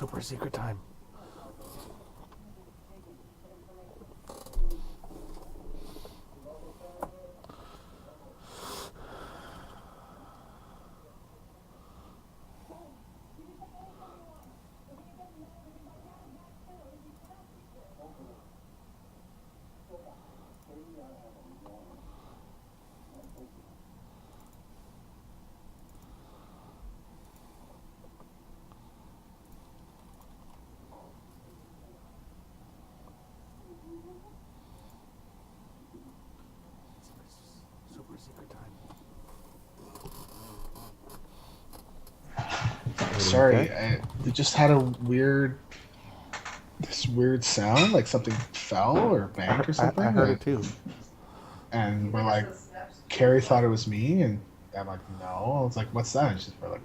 Super secret time. Super secret time. Sorry, Okay. it just had this weird sound, like something fell or banged or I something. heard it too. And we're like, Carrie thought it was me, and I'm like, no. I was like, what's that? And we're like,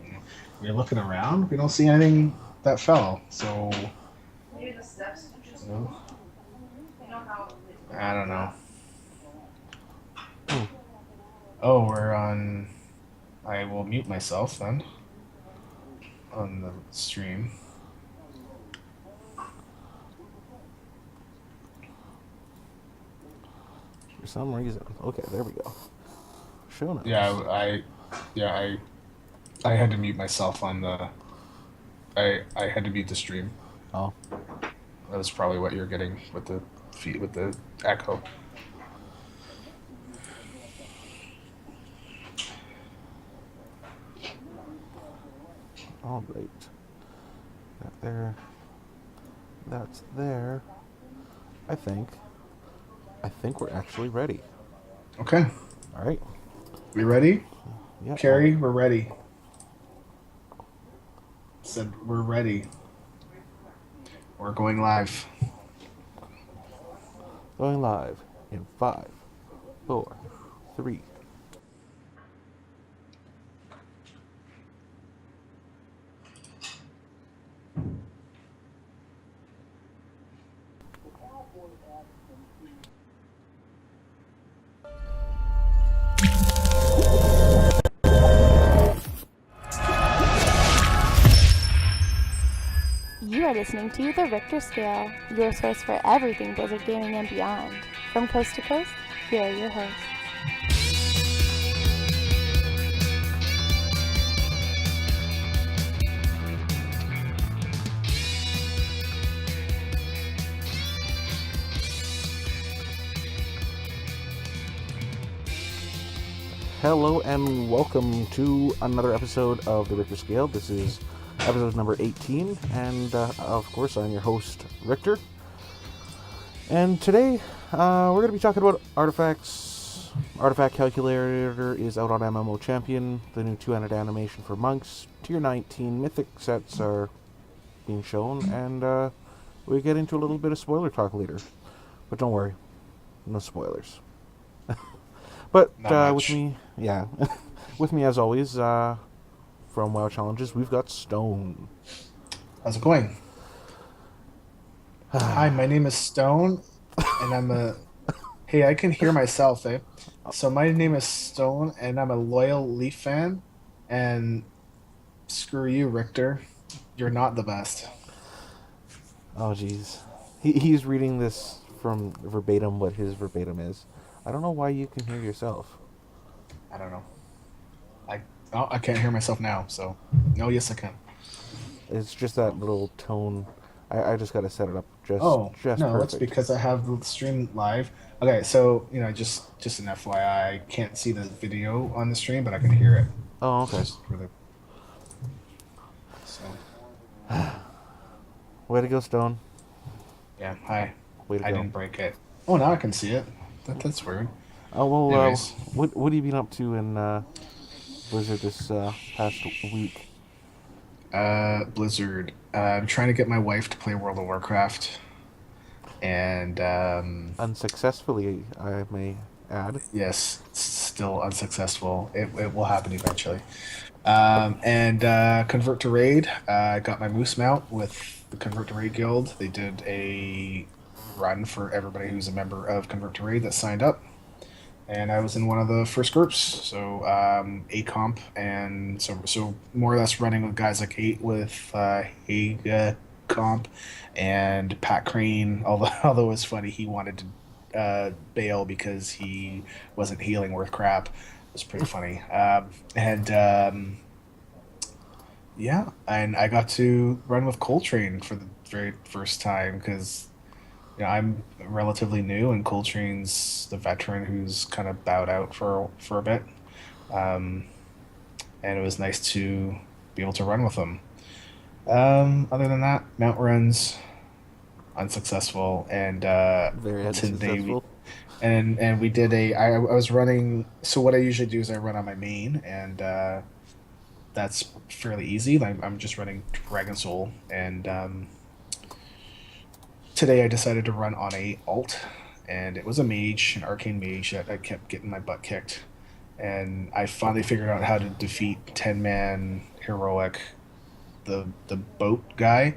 we're looking around, we don't see anything that fell. So, you I don't know. Hmm. Oh, we're on. I will mute myself then on the stream. For some reason. Okay, there we go. Show Yeah, notes. yeah, I had to mute myself on the. I had to mute the stream. Oh, That's probably what you're getting with the feed with the echo. all right. That there. That's there. I think. I think we're actually ready. Okay, All right. we ready? Yeah. Carrie, we're ready. Said we're ready. We're going live. Going live in 5, 4, 3. You are listening to The Richter Scale, your source for everything Blizzard Gaming and beyond. From coast to coast, here are your hosts. Hello and welcome to another episode of the Richter Scale. This is episode number 18, and of course, I'm your host, Richter. And today, we're going to be talking about artifacts. Artifact Calculator is out on MMO Champion. The new 2-handed animation for monks. Tier 19 mythic sets are being shown, and we get into a little bit of spoiler talk later. But don't worry, no spoilers. But Not with much. me, yeah, with me as always, from WoW Challenges, we've got Stone. How's it going? Hi, my name is Stone, and I'm a. Hey, I can hear myself, eh? So my name is Stone, and I'm a loyal Leaf fan. And screw you, Richter. You're not the best. Oh, jeez. He's reading this from verbatim what his verbatim is. I don't know why you can hear yourself. I don't know. I I can't hear myself now. So no, yes I can. It's just that little tone. I just got to set it up Oh just no, it's perfect. because I have the stream live. Okay, so just an FYI, I can't see the video on the stream, but I can hear it. Oh, okay. Just for the so Way to go, Stone. yeah. Hi, Way to I go. didn't break it. Oh, now I can see it. That's weird. Oh, well, Anyways, what have you been up to in Blizzard this past week? Blizzard. I'm trying to get my wife to play World of Warcraft, and Unsuccessfully, I may add. yes, it's still unsuccessful. It will happen eventually. And Convert to Raid. I got my Moose mount with the Convert to Raid Guild. They did a run for everybody who's a member of Convert to Raid that signed up. And I was in one of the first groups, so A comp, and so more or less running with guys like Eight with Haig, comp, and Pat Crane, although it was funny, he wanted to bail because he wasn't healing worth crap. It was pretty funny. And Yeah, and I got to run with Coltrane for the very first time because I'm relatively new, and Coltrane's the veteran who's kind of bowed out for a bit. Um, and it was nice to be able to run with him. Other than that, mount runs unsuccessful, and Very today we unsuccessful. and we did I was running. So what I usually do is I run on my main, and that's fairly easy. I'm just running Dragon Soul, and today I decided to run on a alt, and it was a mage, an arcane mage that I kept getting my butt kicked, and I finally figured out how to defeat 10-man heroic, the boat guy,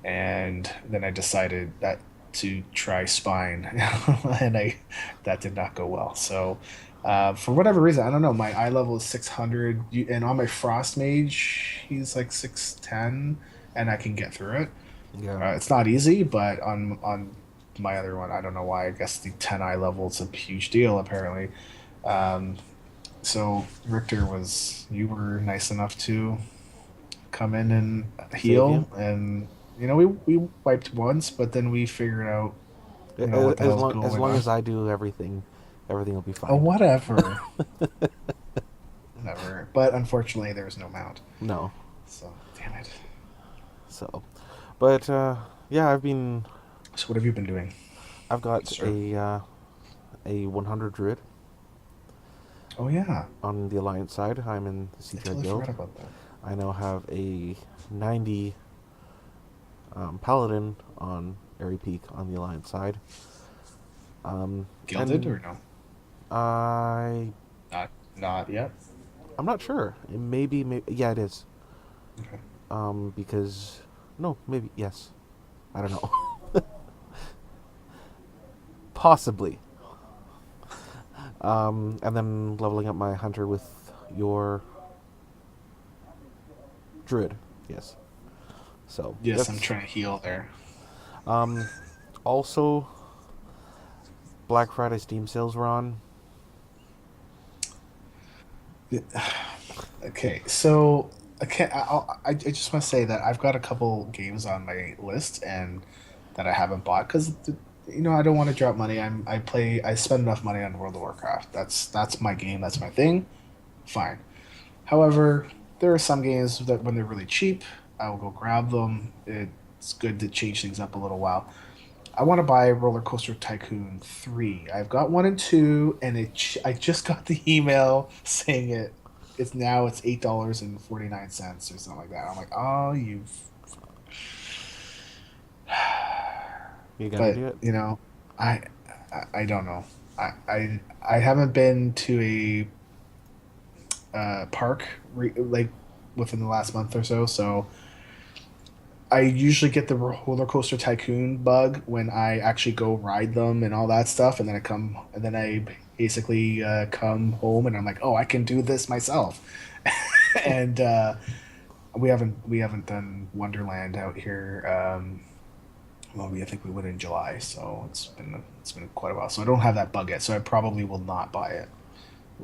and then I decided that to try spine, and I that did not go well. So. For whatever reason, I don't know. My eye level is 600, and on my frost mage, he's like 610, and I can get through it. Yeah. It's not easy, but on my other one, I don't know why. I guess the 10 eye level is a huge deal apparently. Um, so Richter you were nice enough to come in and Save you. heal, and we wiped once, but then we figured out what the As hell's long as going long on. as I do everything, everything will be Oh, fine. whatever, whatever. But unfortunately, there was no mount, No. so damn it. So, but yeah, So what have you been doing, I've good got sir? a 100 druid Oh yeah, on the alliance side. I'm in the I CTR totally guild. forgot about that. I now have a 90 paladin on Airy Peak on the alliance side. Gilded And or no? I Not yet. I'm not sure. Maybe yeah, it is. Okay. Because no, maybe yes. I don't know. Possibly. And then leveling up my hunter with your druid. Yes. So Yes, I'm that's trying to heal there. um. Also, Black Friday Steam sales were on. Okay, so I just want to say that I've got a couple games on my list and that I haven't bought because I don't want to drop money. I spend enough money on World of Warcraft. That's my game. That's my thing. Fine. However, there are some games that when they're really cheap, I will go grab them. It's good to change things up a little while. I want to buy Roller Coaster Tycoon 3. I've got 1 and 2, and I just got the email saying it's $8.49 or something like that. I'm like, oh, you. You gotta But do it. I I don't know. I haven't been to a park like within the last month or so, so I usually get the roller coaster tycoon bug when I actually go ride them and all that stuff, and then I basically come home and I'm like, oh, I can do this myself. And we haven't done Wonderland out here. Well, I think we went in July, so it's been quite a while. So I don't have that bug yet, so I probably will not buy it.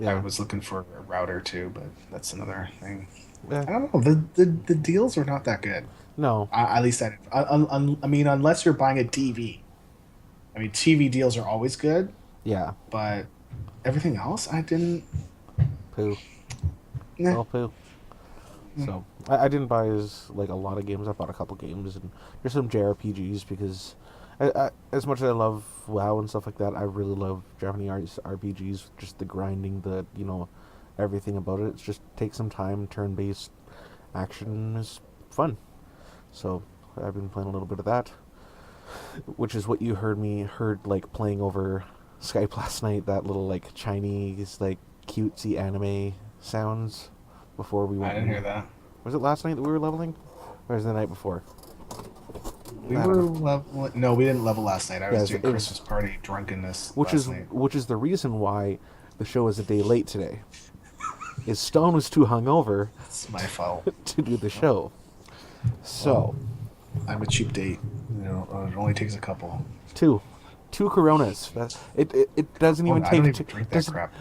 I Yeah. was looking for a router too, but that's another thing. Yeah. I don't know. The deals are not that good. No. At least I mean, unless you're buying a TV. I mean, TV deals are always good, Yeah. but everything else, I didn't. Poo. It's Nah. all poo. So I didn't buy a lot of games. I bought a couple games and there's some JRPGs because as much as I love WoW and stuff like that, I really love Japanese RPGs. Just the grinding, everything about it. It's just take some time. Turn based action is fun. So I've been playing a little bit of that, which is what you heard like playing over Skype last night. That little like Chinese like cutesy anime sounds before we I went didn't and hear that. was it last night that we were leveling? Or was it the night before? We I don't were know. level. No, we didn't level last night. I Yeah, was doing it was, Christmas party drunkenness which last is night. which is the reason why the show is a day late today. Is Stone was too hungover It's my fault. to do the show. Well, So I'm a cheap date. It only takes a couple. Two. Two Coronas. It doesn't even I don't take even two. drink that Doesn't, crap.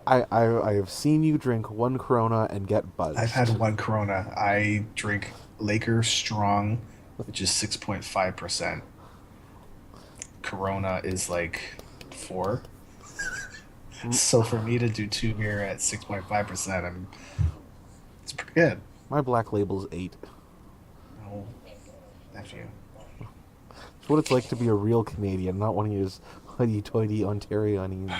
I have seen you drink one Corona and get I've had buzzed. one Corona. I drink Laker Strong, which is 6.5%. Corona is like 4. So for me to do two beer at 6.5%, it's pretty good. My black label's 8. Oh, nephew. It's what it's like to be a real Canadian, not one of these hoity-toity Ontarians.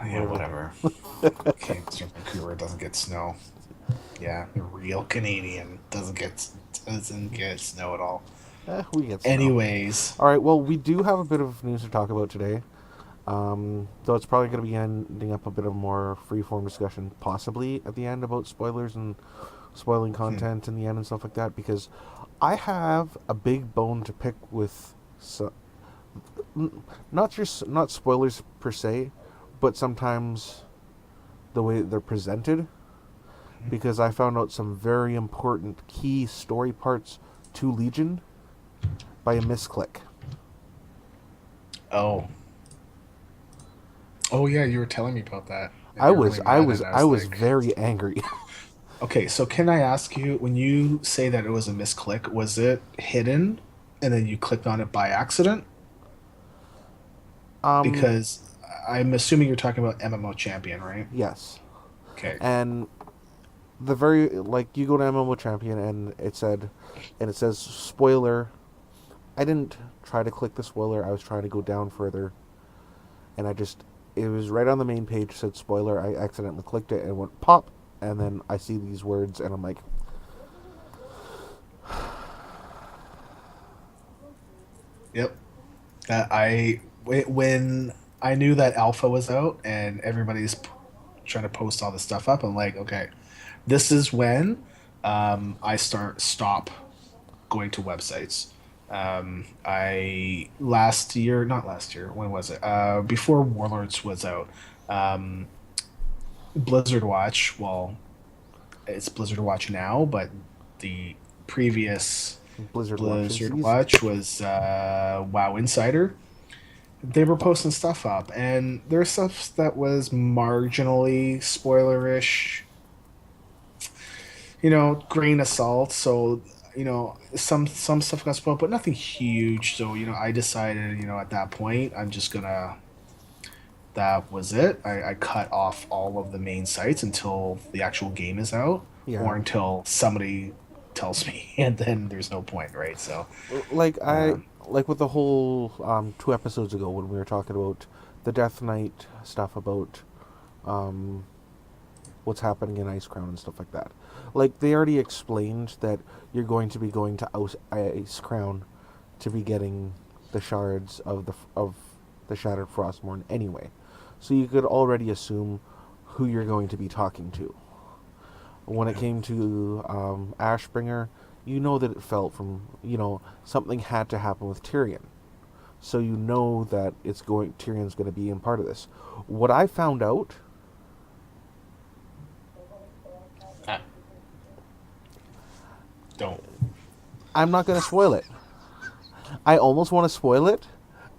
Yeah, Whatever. whatever. Kids from Vancouver doesn't get snow. Yeah, the real Canadian doesn't get snow at all. We get snow. Anyways, All right. Well, we do have a bit of news to talk about today. Though it's probably going to be ending up a bit of more free-form discussion, possibly at the end about spoilers and spoiling content in the end and stuff like that. Because I have a big bone to pick with, not spoilers per se, but sometimes the way they're presented. Because I found out some very important key story parts to Legion by a misclick. oh yeah, you were telling me about that. And I you were was really I mad, was and I I was was like, very angry. okay, so can I ask you, when you say that it was a misclick, was it hidden and then you clicked on it by accident? um Because I'm assuming you're talking about MMO Champion, right? yes. Okay. And the very, like, you go to MMO Champion and it says spoiler. I didn't try to click the spoiler. I was trying to go down further, and it was right on the main page, said spoiler. I accidentally clicked it and it went pop, and then I see these words and I'm like, Yep. When I knew that alpha was out and everybody's trying to post all this stuff up, I'm like, okay, this is when I stop going to websites. I last year, not last year, when was it? Before Warlords was out, um, Blizzard Watch. Well, it's Blizzard Watch now, but the previous Blizzard watches Blizzard these. Watch was WoW Insider. They were posting stuff up, and there's stuff that was marginally spoilerish, grain of salt. So, some stuff got spoiled, but nothing huge. So, I decided, at that point, I'm just gonna. That was it. I cut off all of the main sites until the actual game is out, Yeah. or until somebody tells me, and then there's no point, right? So, Like um, with the whole 2 episodes ago when we were talking about the Death Knight stuff about um, what's happening in Ice Crown and stuff like that. Like, they already explained that you're going to be going to Ice Crown to be getting the shards of the Shattered Frostmourne anyway. So you could already assume who you're going to be talking to. When it came to Ashbringer, you know that it felt from, something had to happen with Tyrion. So you know that Tyrion's going to be in part of this. What I found out, don't. I'm not going to spoil it. I almost want to spoil it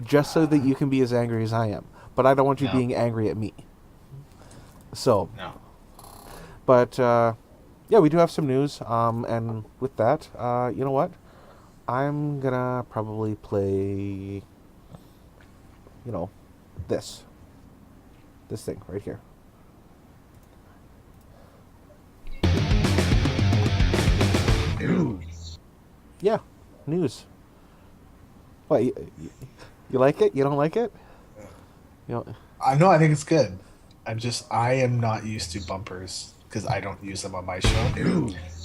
just so that you can be as angry as I am. But I don't want you No. being angry at me. So, No. but yeah, we do have some news. And with that, you know what? I'm gonna probably play, this. This thing right here. Yeah, news. What, you like it? You don't like it? You know, I know. I think it's good. I am not used to bumpers because I don't use them on my show,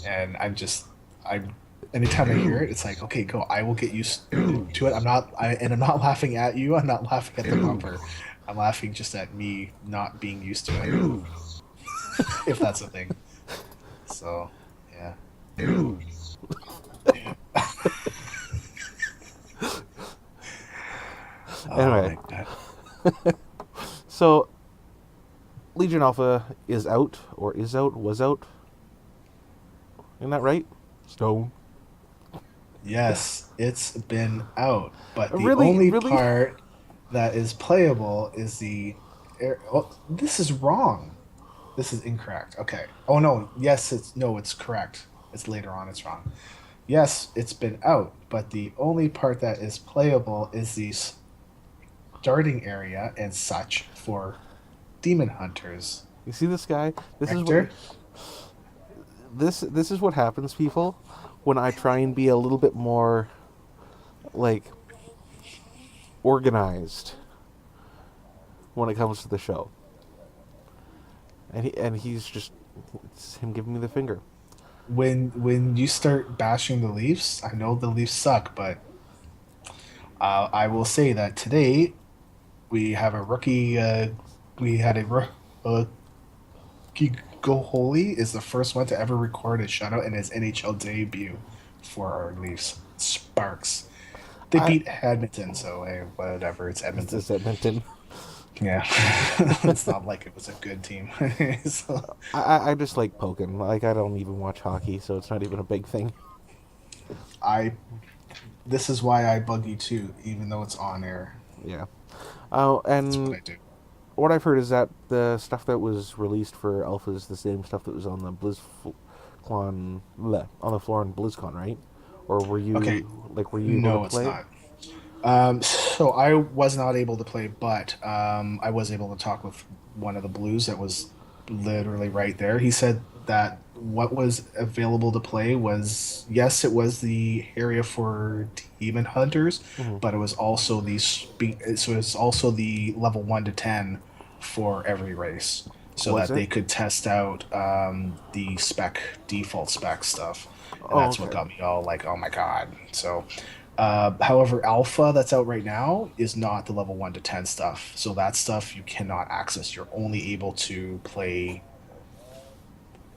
and I'm. Anytime I hear it, it's like, okay, go. I will get used to it. I'm not laughing at you. I'm not laughing at the bumper. I'm laughing just at me not being used to it, if that's a thing. So, yeah. Oh Anyway, my god. so Legion Alpha is out, was out. Isn't that right? Stone. Yes, it's been out, but the Really, only really. part that is playable is Oh, this is wrong. This is incorrect. Okay. Oh no. Yes, it's no. It's correct. It's later on. It's wrong. Yes, it's been out, but the only part that is playable is the starting area and such for demon hunters. You see this guy? Rector? This is what happens, people, when I try and be a little bit more like organized when it comes to the show. And he's just, it's him giving me the finger. When you start bashing the Leafs, I know the Leafs suck, but I will say that today we have a rookie. We had a rookie goalie is the first one to ever record a shutout in his NHL debut for our Leafs. Sparks. They I beat Edmonton, so hey, whatever. It's Edmonton. It's Edmonton. Yeah, it's not like it was a good team. So, I just like poking. Like, I don't even watch hockey, so it's not even a big thing. I this is why I bug you too, even though it's on air. Yeah. Oh, That's what and I do. what I've heard is that the stuff that was released for Alpha is the same stuff that was on the BlizzCon, on the floor on BlizzCon, right? Or Okay, were you able to no, it's play it? not. So I was not able to play, but I was able to talk with one of the Blues that was literally right there. He said that what was available to play was, yes, it was the area for demon hunters, Hmm. but it was also so it's also the level 1 to 10 for every race, so Was that it? they could test out the default spec stuff, and Oh, that's what okay. got me all like, oh my god. So however, alpha that's out right now is not the level 1 to 10 stuff. So that stuff you cannot access. You're only able to play.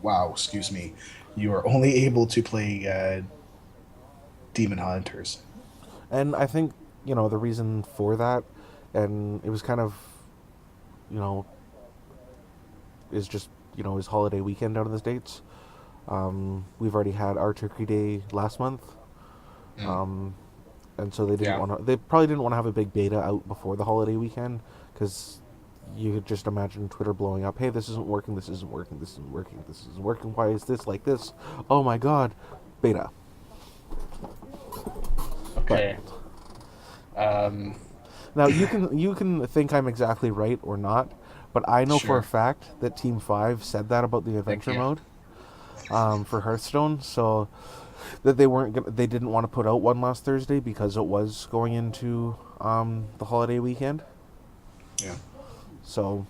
Wow, excuse me. You are only able to play demon hunters. And I think, the reason for that, and it was kind of, you know, is just, his holiday weekend down in the States. We've already had our Turkey Day last month. Mm. Um, and so Yeah. they probably didn't want to have a big beta out before the holiday weekend, because you could just imagine Twitter blowing up. Hey, this isn't working. This isn't working. This isn't working. This isn't working. Why is this like this? Oh my God, beta. But Okay. Um, now you can think I'm exactly right or not, but I know for a sure. fact that Team Five said that about the Thank adventure you. mode, for Hearthstone. So that they didn't want to put out one last Thursday because it was going into the holiday weekend. Yeah. So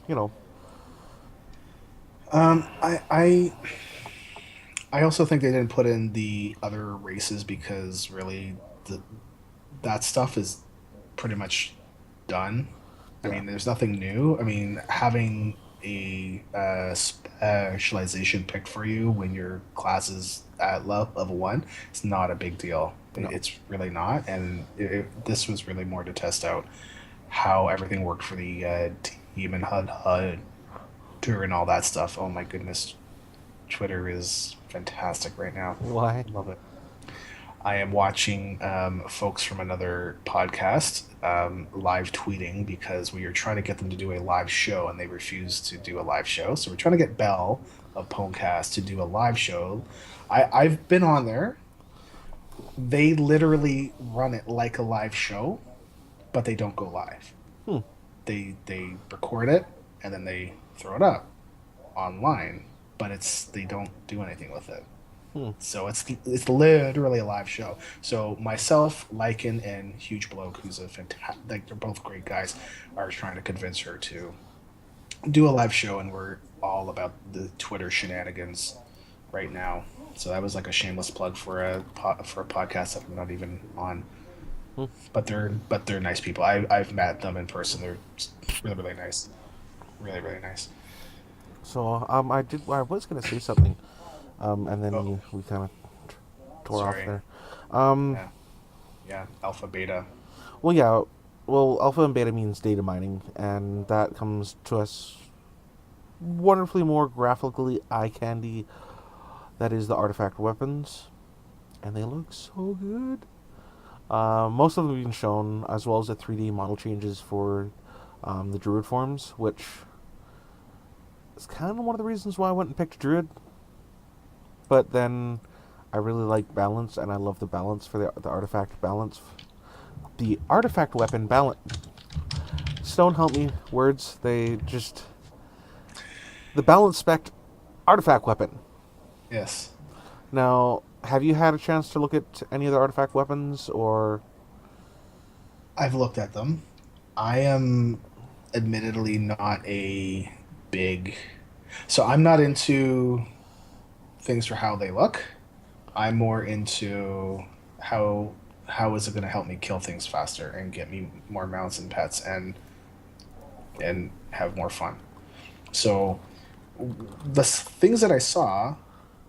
you know, Um, I, I, I also think they didn't put in the other races because really that stuff is pretty much done. I yeah, mean, there's nothing new. I mean, having a specialization picked for you when your class is at level 1, it's not a big deal. no, It's really not. And this was really more to test out how everything worked for the team and HUD and all that stuff. Oh my goodness, Twitter is fantastic right now. why? Love it. I am watching folks from another podcast live tweeting because we are trying to get them to do a live show and they refuse to do a live show. So we're trying to get Bell of Pwnecast to do a live show. I've been on there. They literally run it like a live show, but they don't go live. Hmm. They record it and then they throw it up online, but they don't do anything with it. Hmm. So it's literally a live show. So myself, Lycan, and Huge Bloke, who's a fantastic, like they're both great guys, are trying to convince her to do a live show, and we're all about the Twitter shenanigans right now. So that was like a shameless plug for a podcast that I'm not even on, Hmm. but they're nice people. I've met them in person. They're really really nice, really really nice. So I was gonna say something, and then Oh, we kind of tore off sorry. there. Um, Yeah, yeah. Alpha beta. well, yeah, well, alpha and beta means data mining, and that comes to us wonderfully more graphically eye candy. That is the artifact weapons. and they look so good. Most of them have been shown, as well as the 3D model changes for the Druid forms, which is kind of one of the reasons why I went and picked Druid. But then I really like balance, and I love the balance for the artifact balance. The artifact weapon balance. Stone help me. Words, they just. The balance spec artifact weapon. Yes. Now, have you had a chance to look at any of the artifact weapons, or? I've looked at them. I am admittedly not a big. So I'm not into things for how they look. I'm more into how how is it going to help me kill things faster and get me more mounts and pets and have more fun. So the things that I saw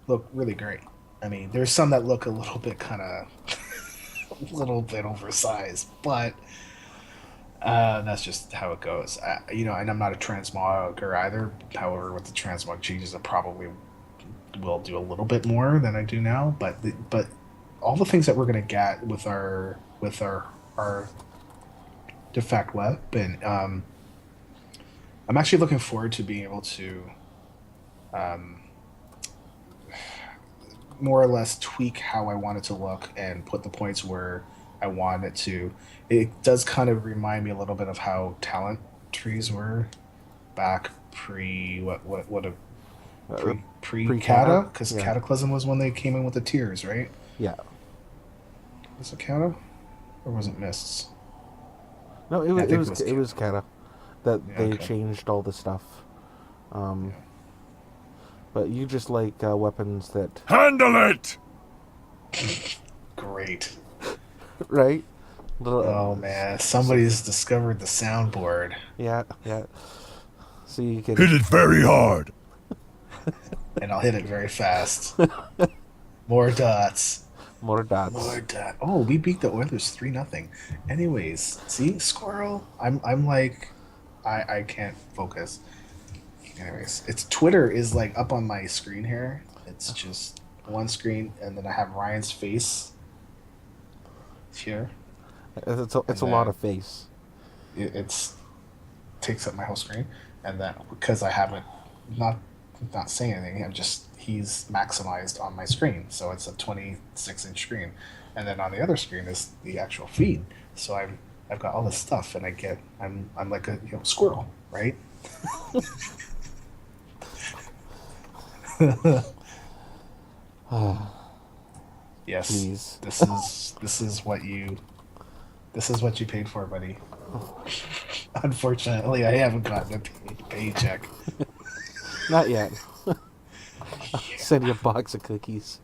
look really great. I mean, there's some that look a little bit kind of a little bit oversized, but that's just how it goes. And I'm not a transmogger either. However, with the transmog changes, I probably will do a little bit more than I do now. But all the things that we're gonna get with our defect weapon, I'm actually looking forward to being able to um, more or less tweak how I want it to look and put the points where I want it to. It does kind of remind me a little bit of how talent trees were back pre what a Uh, pre Pre-Cata? Cata, because Yeah. Cataclysm was when they came in with the tiers, right? Yeah. Was it Cata or was it Mists? No, Yeah, I think it was Kata that Yeah, they okay. changed all the stuff. Um, Yeah. but you just like weapons that, Handle it! Great. right? Little, Oh man, somebody's discovered the soundboard, yeah, yeah. So you can, Hit it very hard. and I'll hit it very fast. More dots. more dots. More dot. Oh, we beat the Oilers 3-0. Anyways, see, squirrel. I'm like, I can't focus. Anyways, it's Twitter is like up on my screen here. It's just one screen, and then I have Ryan's face here. It's a lot of face. It's takes up my whole screen, and then because I haven't not not saying anything, I'm just he's maximized on my screen, so it's a 26-inch screen, and then on the other screen is the actual feed. So I've got all this stuff, and I'm like a squirrel, right? Yes, Jeez. this is what you paid for, buddy. Unfortunately, I haven't gotten a paycheck. Not yet. Send you a box of cookies.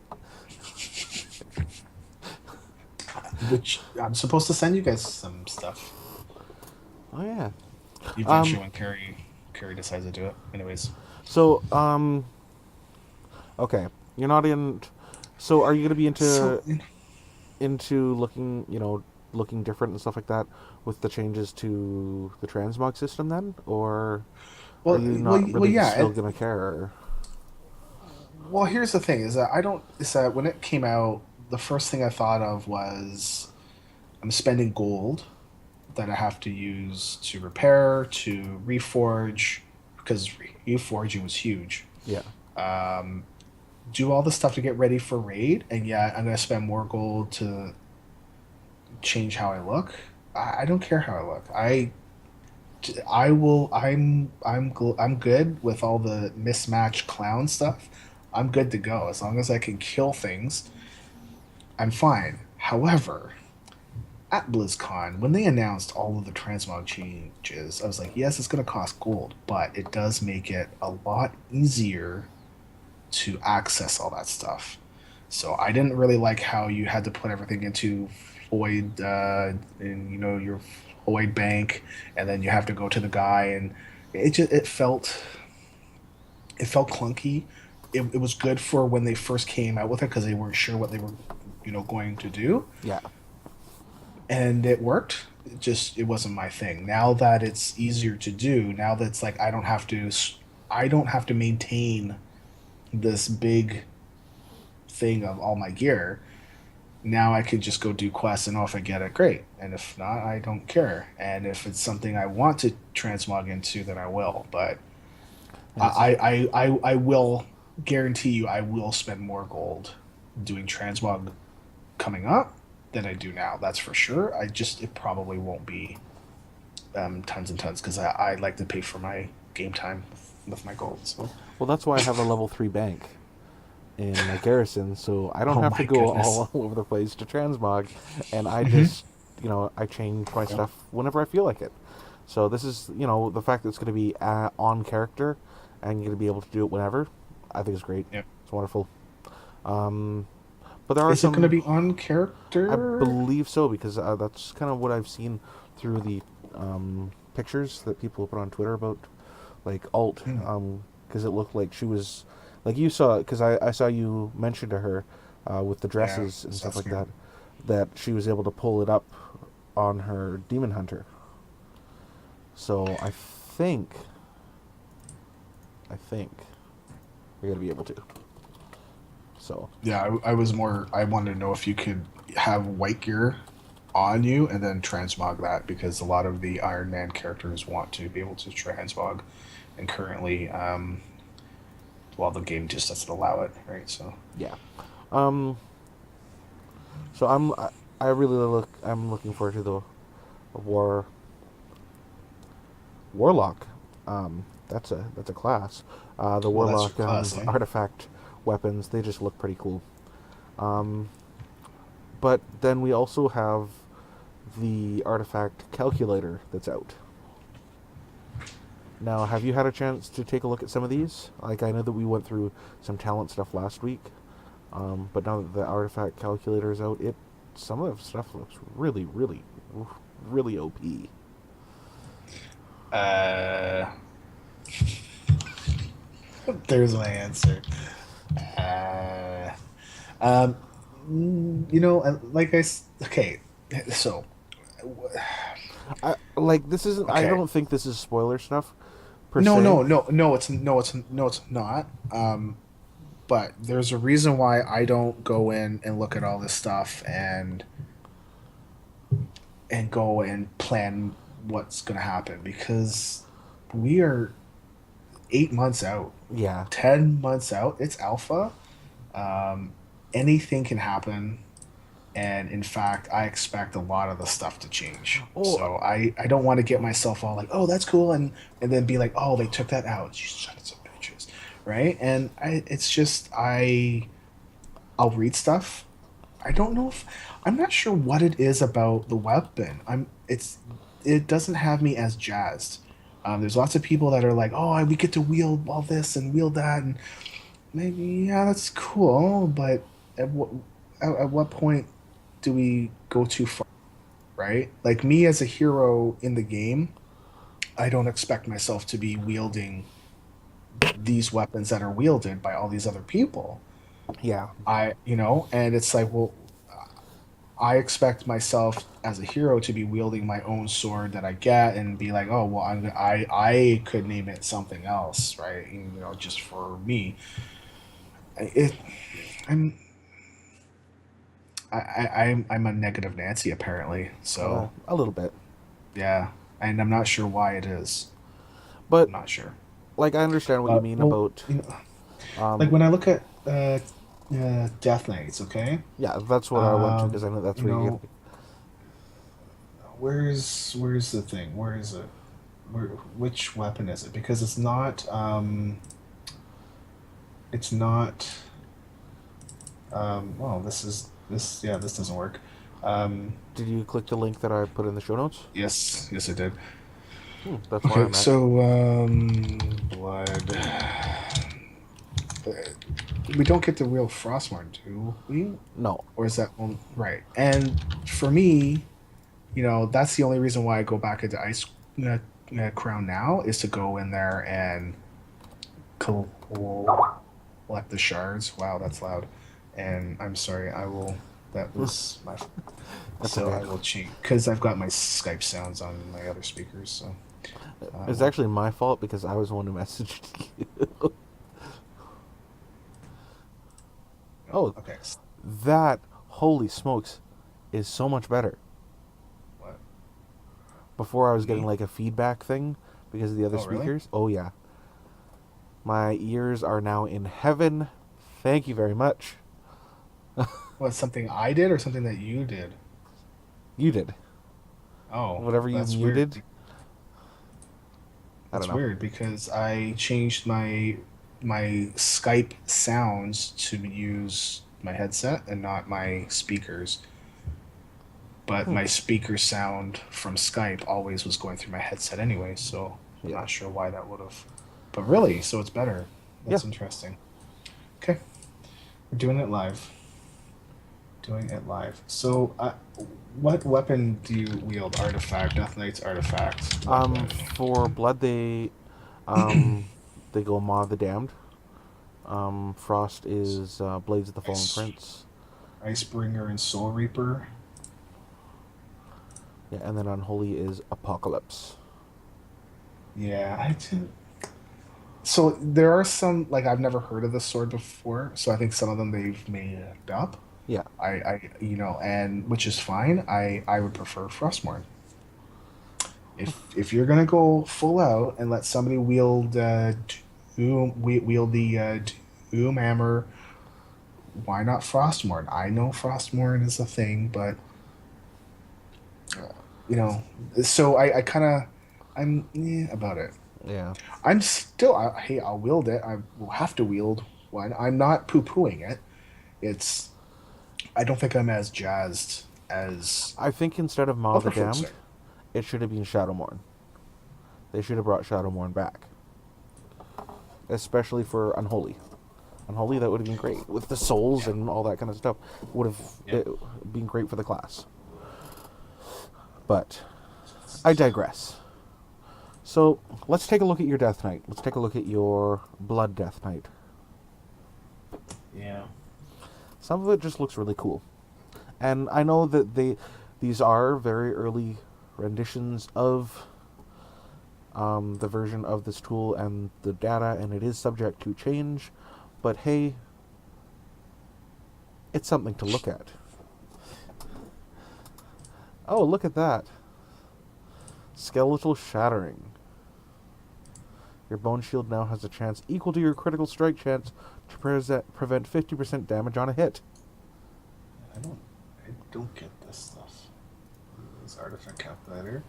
Which I'm supposed to send you guys some stuff. Oh yeah. Eventually, when Carrie decides to do it. Anyways, So okay, you're not in. So are you gonna be into looking, looking different and stuff like that with the changes to the transmog system then, or are you not really yeah. still gonna care? Well, here's the thing: is that I don't. Is that when it came out, the first thing I thought of was I'm spending gold that I have to use to repair, to reforge, because reforging was huge. Yeah. Do all the stuff to get ready for raid, and yeah, I'm gonna spend more gold to change how I look. I don't care how I look. I will. I'm good with all the mismatched clown stuff. I'm good to go as long as I can kill things. I'm fine. However, at BlizzCon, when they announced all of the transmog changes, I was like, yes, it's going to cost gold, but it does make it a lot easier to access all that stuff. So I didn't really like how you had to put everything into Void, in your Void bank, and then you have to go to the guy, and it felt clunky. It was good for when they first came out with it because they weren't sure what they were, going to do, Yeah. and it worked. It wasn't my thing. Now that it's easier to do, now that it's like I don't have to maintain this big thing of all my gear. Now I could just go do quests, and if I get it, great. And if not, I don't care. And if it's something I want to transmog into, then I will. But And it's I will guarantee you I will spend more gold doing transmog coming up than I do now. That's for sure. It probably won't be tons and tons because I like to pay for my game time with my gold. So well, that's why I have a level 3 bank in my garrison, so I don't oh have to my go goodness. all over the place to transmog, and I just, I change my Yep. stuff whenever I feel like it. So this is, the fact that it's going to be on character, and you're going to be able to do it whenever, I think is great. Yep. It's wonderful. Um, but there are Is it going to some, be on I character? believe so, because that's kind of what I've seen through the pictures that people put on Twitter about, like, alt, Hmm. because it looked like she was, like you saw, because I saw you mention to her with the Yeah, dresses and stuff like Sasuke. that she was able to pull it up on her Demon Hunter. So I think you're gonna be able to. So Yeah, I was more. I wanted to know if you could have white gear on you and then transmog that because a lot of the Iron Man characters want to be able to transmog, and currently, well, the game just doesn't allow it, right? So yeah, um, so I'm looking forward to the war warlock. That's a class. The well, that's your warlock class, eh? artifact weapons, they just look pretty cool. Um, but then we also have the artifact calculator that's out. Now, have you had a chance to take a look at some of these? Like, I know that we went through some talent stuff last week, but now that the artifact calculator is out, some of the stuff looks really, really, really OP. Uh, there's my answer. Uh, um, okay, so This isn't. I okay. don't think this is spoiler stuff, per No, se. no, no, no. It's not. But there's a reason why I don't go in and look at all this stuff and go and plan what's going to happen because we are 8 months out, Yeah. 10 months out. It's alpha. Um, Anything can happen. And in fact, I expect a lot of the stuff to change. Oh, So I don't want to get myself all like, oh, that's cool, and then be like, oh, they took that out. You sons of bitches, right? And it's just I'll read stuff. I don't know if I'm not sure what it is about the weapon. It doesn't have me as jazzed. There's lots of people that are like, oh, we get to wield all this and wield that, and maybe yeah, that's cool, but at what at what point do we go too far, right? Like me as a hero in the game, I don't expect myself to be wielding these weapons that are wielded by all these other people. yeah. And it's like, well, I expect myself as a hero to be wielding my own sword that I get and be like, oh, well, I could name it something else, right? Just for me. It, I'm I'm a negative Nancy apparently. So A little bit, yeah, and I'm not sure why it is. but I'm not sure. like I understand what you mean Well, about. like Um, when I look at Death Knights, okay. yeah, that's what I went to because I Um, know that's you where you know, get. where's the thing? Where is it? Which weapon is it? Because it's not. Well, this doesn't work. Um, Did you click the link that I put in the show notes? yes, I did. That's where Okay, I'm at. so blood. We don't get the real Frostmourne, do we? No. Or is that on right? And for me, that's the only reason why I go back into Ice Crown now is to go in there and collect the shards. Wow, that's loud. And I'm sorry, I will. That was my. That's So okay. I will cheat because I've got my Skype sounds on my other speakers. So I It's will. actually my fault because I was the one who messaged you. Oh, Okay. that holy smokes, is so much better. What? Before I was getting Me? like a feedback thing because of the other Oh, really? speakers. Oh yeah. My ears are now in heaven. Thank you very much. What, something I did or something that you did? You did. Oh, Whatever you that's weird. muted, I don't That's know. weird because I changed my Skype sounds to use my headset and not my speakers. But Hmm. my speaker sound from Skype always was going through my headset anyway, so I'm Yeah. not sure why that would have. But really, so it's better. Yeah. That's interesting. Okay, we're doing it live. Doing it live. So, what weapon do you wield? Artifact, Death Knight's artifact. What then? For blood, they go Maw of the Damned. Frost is Blades of the Fallen Ice, Prince. Icebringer and Soul Reaper. Yeah, and then Unholy is Apocalypse. Yeah, I did. So there are some like I've never heard of this sword before, so I think some of them they've made up. Yeah. And which is fine. I would prefer Frostmourne. If you're gonna go full out and let somebody wield the Doom Hammer, why not Frostmourne? I know Frostmourne is a thing, but uh, you know, so I kind of I'm about it. Yeah. I'm still hey, I'll wield it. I will have to wield one. I'm not poo pooing it. It's I don't think I'm as jazzed as I think instead of Maw of the other folks Damned, are. it should have been Shadowmourne. They should have brought Shadowmourne back. Especially for Unholy. Unholy, that would have been great. With the souls and all that kind of stuff. Would have been great for the class. But I digress. So let's take a look at your Death Knight. Let's take a look at your Blood Death Knight. Yeah. Some of it just looks really cool. And I know that these are very early renditions of the version of this tool and the data, and it is subject to change. But hey, it's something to look at. Oh, look at that. Skeletal Shattering. Your Bone Shield now has a chance equal to your critical strike chance to prevent 50% damage on a hit. I don't get this stuff. This artifact calculator.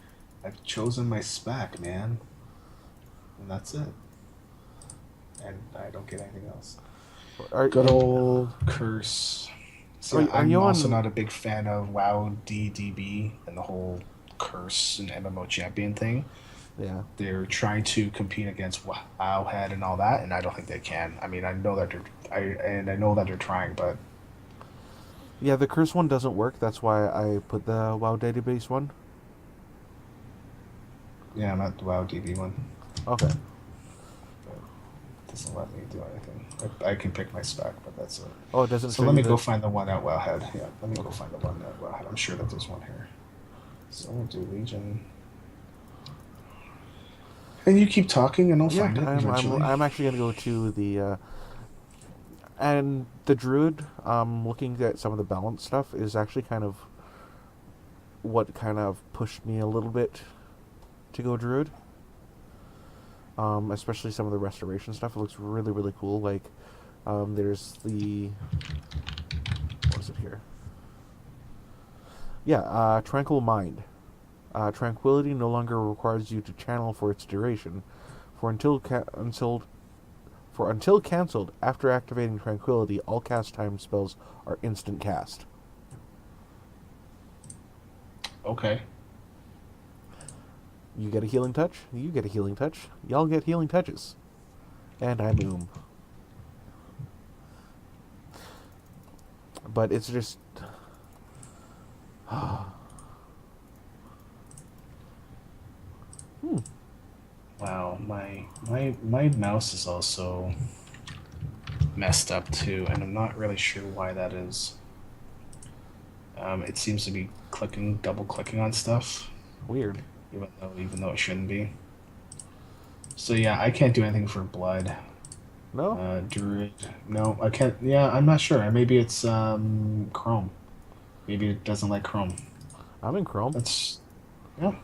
I've chosen my spec, man. And that's it. And I don't get anything else. Good old curse. So I'm also not a big fan of WoW DDB and the whole curse and MMO champion thing. Yeah. They're trying to compete against Wowhead and all that, and I don't think they can. I mean, I know that they're trying, but yeah, the curse one doesn't work. That's why I put the WoW database one. yeah, I'm not the WoW DB one. Okay. It doesn't let me do anything. I can pick my spec, but that's it. Oh, it doesn't. So let me go find the one at Wowhead. Yeah, let me go find the one at Wowhead. I'm sure that there's one here. So we'll do Legion. And you keep talking, and I'll find it eventually. I'm actually going to go to the... and the Druid, looking at some of the balance stuff, is actually kind of what kind of pushed me a little bit to go Druid. Especially some of the restoration stuff. It looks really, really cool. Like, there's the... What is it here? Yeah, Tranquil Mind. Tranquility no longer requires you to channel for its duration. Until cancelled after activating Tranquility, all cast time spells are instant cast. Okay. You get a healing touch, you get a healing touch, y'all get healing touches. And I boom. But it's just... Wow, my mouse is also messed up too, and I'm not really sure why that is. It seems to be double clicking on stuff. Weird. Even though it shouldn't be. So yeah, I can't do anything for blood. No? Druid. No, I can't. Yeah, I'm not sure. Maybe it's Chrome. Maybe it doesn't like Chrome. I'm in Chrome. That's yeah.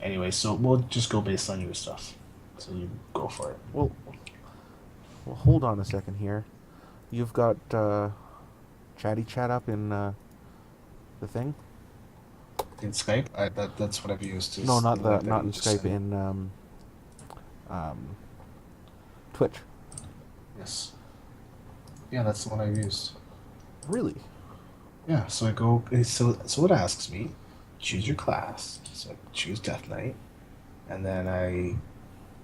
Anyway, so we'll just go based on your stuff. So you go for it. Well, hold on a second here. You've got Chatty Chat up in the thing? In Skype, that's what I've used. No, Is not the the link that not you in just Skype. sent. In Twitch. Yes. Yeah, that's the one I've used. Really? Yeah, so I go. So it asks me, choose your class. So I choose Death Knight, and then I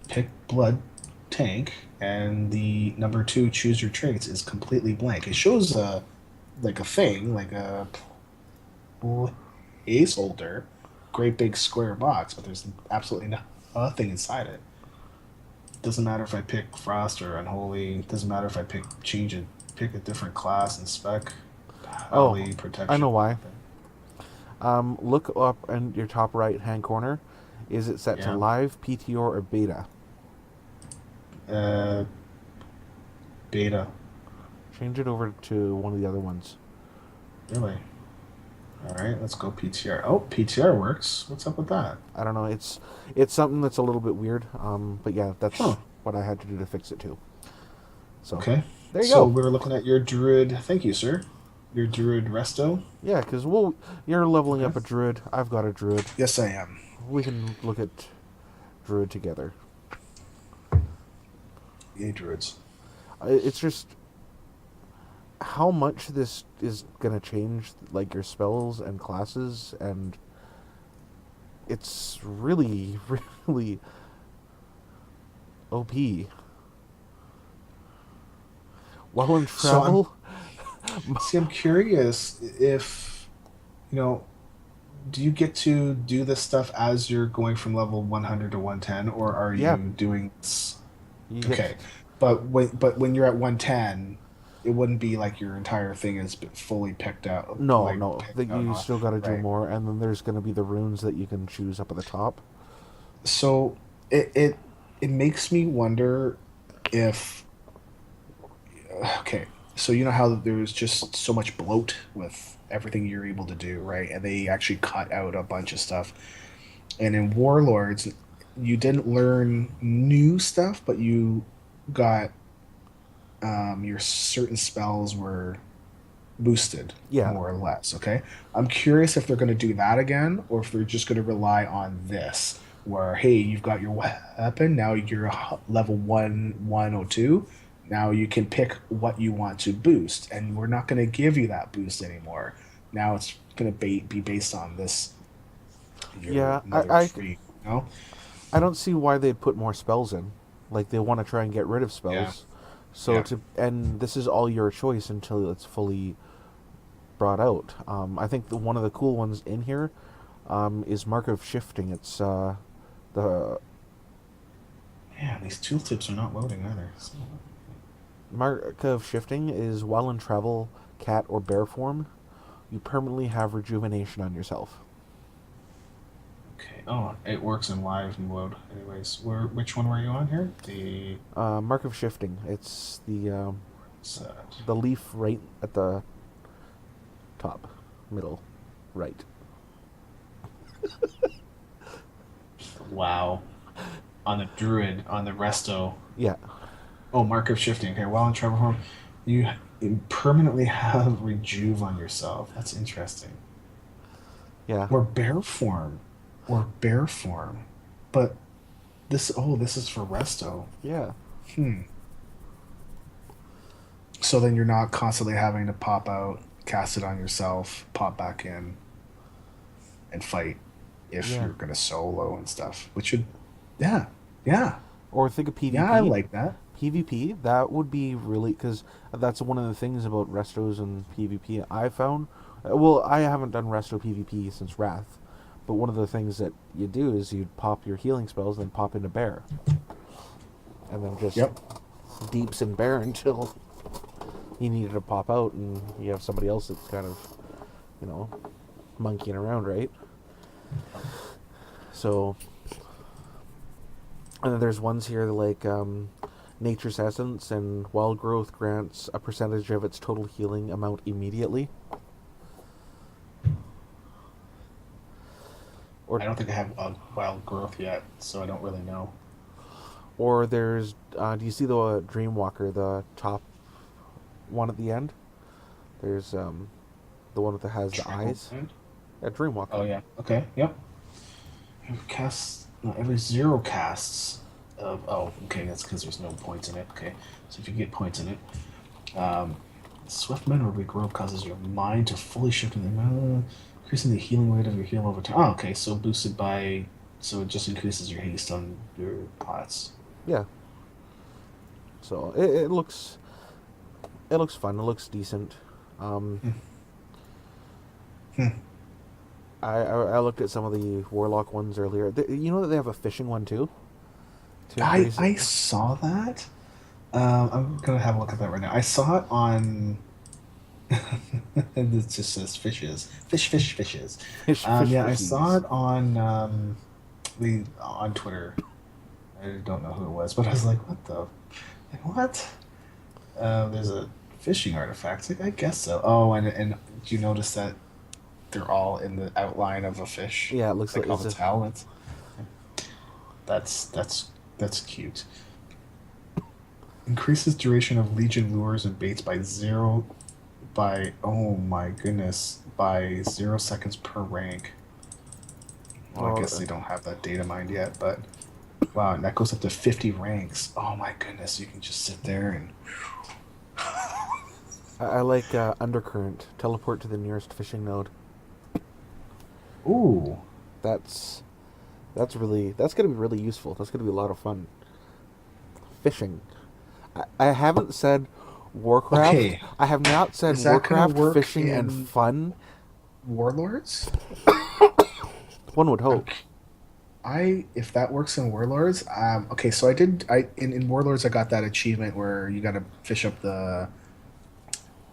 pick Blood Tank, and the number 2 choose your traits is completely blank. It shows like a thing, like a placeholder, great big square box, but there's absolutely nothing inside it. Doesn't matter if I pick Frost or Unholy. Doesn't matter if I pick a different class and spec. Oh, Holy protection. I know why. Look up in your top right hand corner. Is it set to Yeah. live, PTR, or beta? Beta. Change it over to one of the other ones. Really? All right, let's go PTR. Oh, PTR works. What's up with that? I don't know. It's something that's a little bit weird. But yeah, that's Huh. what I had to do to fix it too. So Okay. there you So go. we were looking at your Druid. Thank you, sir. Your Druid Resto. Yeah, because you're leveling up Okay. a druid. I've got a druid. Yes, I am. We can look at druid together. Yay, Druids. It's just how much this is gonna change, like your spells and classes, and it's really, really OP. While in So travel, See, I'm curious if, you know, do you get to do this stuff as you're going from level 100 to 110, or are Yeah. you doing this? you get Okay, but when you're at 110, it wouldn't be like your entire thing is fully picked out. no, Like no. picked That out, you still got to do right? more, and then there's gonna be the runes that you can choose up at the top. So it makes me wonder if okay, so you know how there's just so much bloat with everything you're able to do, right? And they actually cut out a bunch of stuff. And in Warlords, you didn't learn new stuff, but you got your certain spells were boosted Yeah. more or less. Okay, I'm curious if they're going to do that again, or if they're just going to rely on this, where hey, you've got your weapon now, you're level 102. Now you can pick what you want to boost, and we're not going to give you that boost anymore. Now it's going to be based on this. Your Yeah, another free, you know? I don't see why they'd put more spells in. Like they want to try and get rid of Yeah, spells. So yeah. and this is all your choice until it's fully brought out. I think one of the cool ones in here is Mark of Shifting. It's the Man, these tooltips are not loading either. Mark of Shifting is while in travel, cat or bear form, you permanently have rejuvenation on yourself. Okay. Oh, it works in live mode. Anyways, which one were you on here? The Mark of Shifting. It's set. the leaf right at the top, middle, right. Wow. On the druid, on the resto. Yeah. Oh, mark of shifting. Okay, while in travel form, you permanently have rejuve on yourself. That's interesting. Yeah. Or bear form. Or bear form. But this is for resto. Yeah. So then you're not constantly having to pop out, cast it on yourself, pop back in, and fight if Yeah. you're gonna solo and stuff. Which would yeah. Or think of PvP. Yeah, I like that. PvP, that would be really, because that's one of the things about restos and PvP I found. Well, I haven't done resto PvP since Wrath, but one of the things that you do is you pop your healing spells, then pop into bear, and then just Yep. deeps in bear until you needed to pop out, and you have somebody else that's kind of, monkeying around, right? So, and then there's ones here like nature's essence and wild growth grants a percentage of its total healing amount immediately. Or I don't think I have wild growth yet, so I don't really know. Or there's, do you see the Dreamwalker, the top one at the end? There's the one that has the eyes. Yeah, Dreamwalker. Oh yeah. Okay. Yep. Every 0 casts of. Oh, okay. That's because there's no points in it. Okay. So if you get points in it, swift memory growth causes your mind to fully shift in the increasing the healing rate of your heal over time. Oh, okay. So boosted by. So it just increases your haste on your pots. Yeah. So it looks fun. It looks decent. I looked at some of the Warlock ones earlier. You know that they have a fishing one too? I saw that. I'm gonna have a look at that right now. I saw it on. It just says fishes, fishes. Yeah, I saw it on on Twitter. I don't know who it was, but I was like, what? There's a fishing artifact. I guess so. Oh, and did you notice that they're all in the outline of a fish? Yeah, it looks like all the talents. That's cute. Increases duration of Legion lures and baits by 0 seconds per rank. Well, I guess they don't have that data mined yet, but wow, and that goes up to 50 ranks. Oh my goodness, you can just sit there and. I like Undercurrent. Teleport to the nearest fishing node. Ooh. That's gonna be really useful. That's gonna be a lot of fun. Fishing. I haven't said Warcraft. Okay. I have not said Is that gonna Warcraft work fishing in and fun. Warlords? One would hope. If that works in Warlords, okay, so in Warlords I got that achievement where you gotta fish up the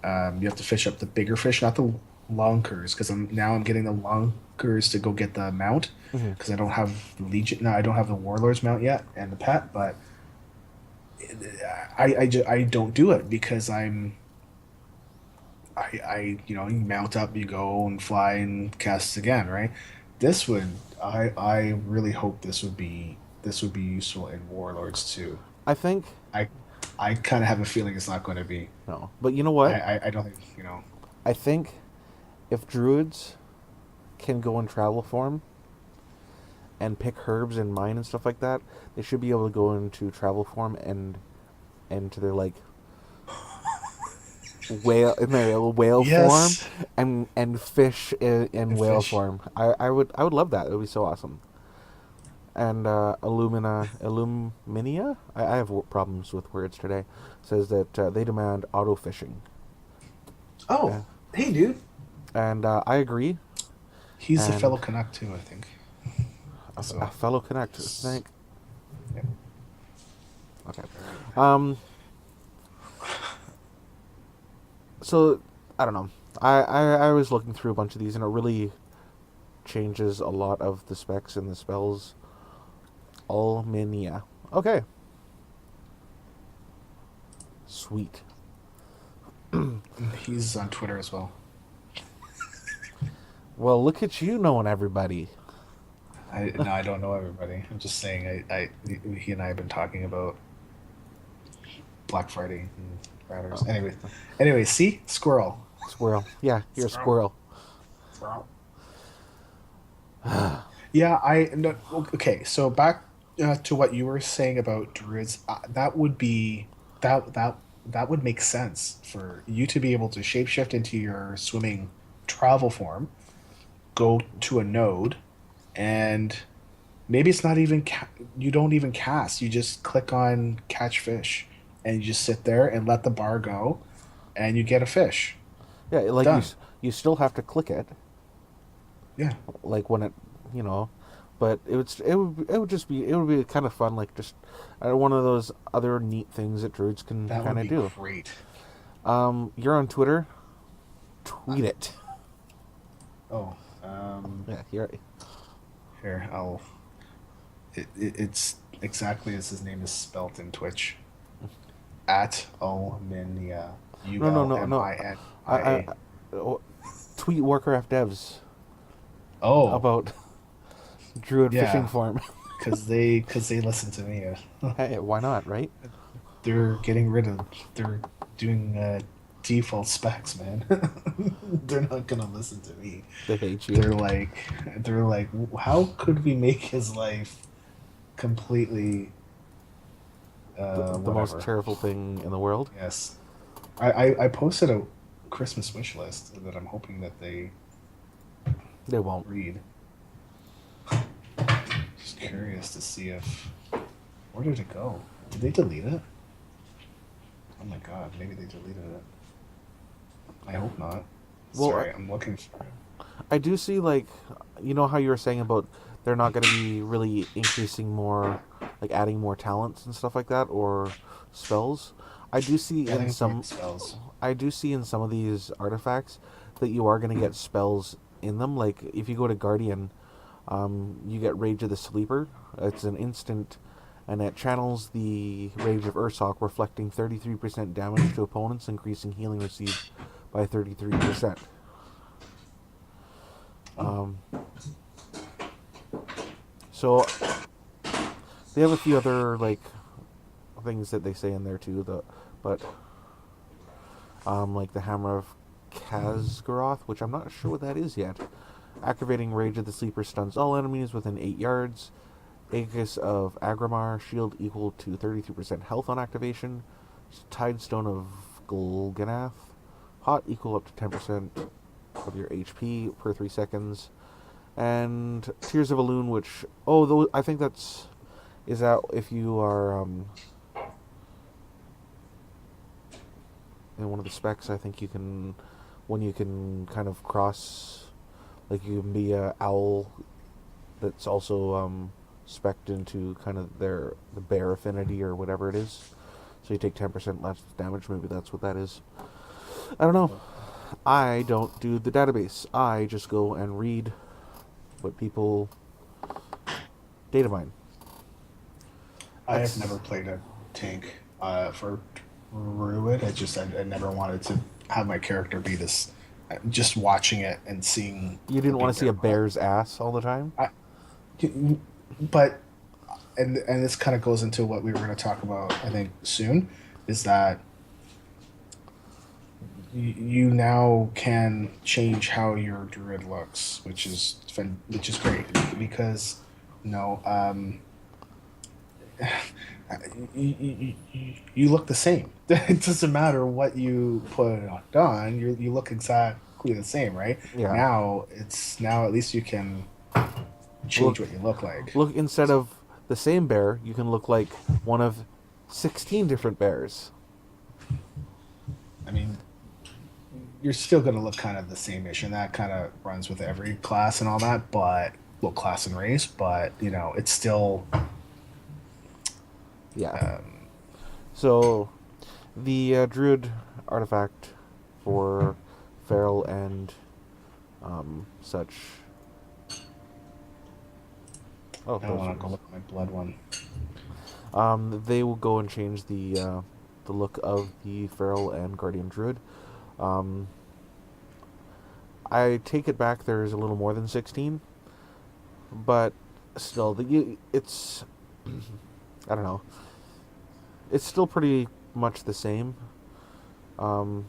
you have to fish up the bigger fish, not the lunkers, because I'm getting the lunkers to go get the mount, because I don't have the Legion. No, I don't have the Warlords mount yet and the pet, but I don't do it because you mount up, you go and fly and cast again, right? I really hope this would be useful in Warlords too. I think I kind of have a feeling it's not going to be. no, but you know what? I don't think I think if druids can go in travel form and pick herbs and mine and stuff like that, they should be able to go into travel form and to their like whale Yes. form and fish in whale fish. form. I would love that. It would be so awesome. And Illuminia, I have problems with words today, says that they demand auto fishing. Oh, hey, dude. And I agree. He's a fellow Canuck too, I think. A fellow Connect, thank. Yeah. Okay. So I don't know. I was looking through a bunch of these, and it really changes a lot of the specs and the spells. Alminia. Okay. Sweet. He's on Twitter as well. Well, look at you knowing everybody. I don't know everybody. I'm just saying he and I have been talking about Black Friday and routers. Anyway, see? Squirrel. Yeah, you're a squirrel. Yeah, okay, so back to what you were saying about druids, that would make sense for you to be able to shapeshift into your swimming travel form, go to a node, and maybe it's not even you don't even cast. You just click on catch fish, and you just sit there and let the bar go, and you get a fish. Yeah, like Done. you still have to click it. Yeah. Like when it, but it would be kind of fun, like just one of those other neat things that druids can That kind would of be do. great. You're on Twitter. Tweet it. Oh. Yeah, Here, it's exactly as his name is spelt in Twitch. at Ominia. No. I ULMINIA. oh, tweet Warcraft devs Oh, about Druid fishing yeah, farm. because they listen to me. Hey, why not, right? They're getting rid of. They're doing default specs, man. They're not gonna listen to me. They hate you. They're like, how could we make his life completely The most whatever? terrible thing in the world. Yes, I posted a Christmas wish list that I'm hoping that they They won't. read. Just curious to see if where did it go? Did they delete it? Oh my god, maybe they deleted it. I hope not. Well, Sorry, I'm looking for it. I do see, like, you know how you were saying about they're not going to be really increasing more, like adding more talents and stuff like that, or spells. I do see Yeah, I in think it's more some, spells. I do see in some of these artifacts that you are going to get spells in them. Like if you go to Guardian, you get Rage of the Sleeper. It's an instant, and it channels the Rage of Ursoc, reflecting 33% damage to opponents, increasing healing received by 33%. Um, so they have a few other like things that they say in there too. But like the Hammer of Kazgaroth, which I'm not sure what that is yet. Activating Rage of the Sleeper stuns all enemies within 8 yards. Aegis of Agramar, shield equal to 33% health on activation. Tidestone of Gul'Ganath, hot equal up to 10% of your HP per 3 seconds. And Tears of Elune, which I think is that if you are in one of the specs. I think you can kind of cross, like you can be a owl that's also spec'd into kind of the bear affinity or whatever it is. So you take 10% less damage. Maybe that's what that is. I don't know. I don't do the database. I just go and read what people data mine. I have never played a tank for Druid. I never wanted to have my character be this. Just watching it and seeing. You didn't the want big to see a bear bear's ass all the time? but and this kind of goes into what we were going to talk about, I think, soon, is that you now can change how your druid looks, which is great because you know you look the same. It doesn't matter what you put on. You look exactly the same, right? Yeah. Now at least you can change what you look like. Look, instead of the same bear, you can look like one of 16 different bears. I mean, you're still going to look kind of the same-ish, and that kind of runs with every class and all that, but, well, class and race, but, you know, it's still... Yeah. So, the Druid artifact for Feral and such... Oh, I want to go look at my blood one. they will go and change the look of the Feral and Guardian Druid. I take it back. There's a little more than 16, but still, it's I don't know. It's still pretty much the same, and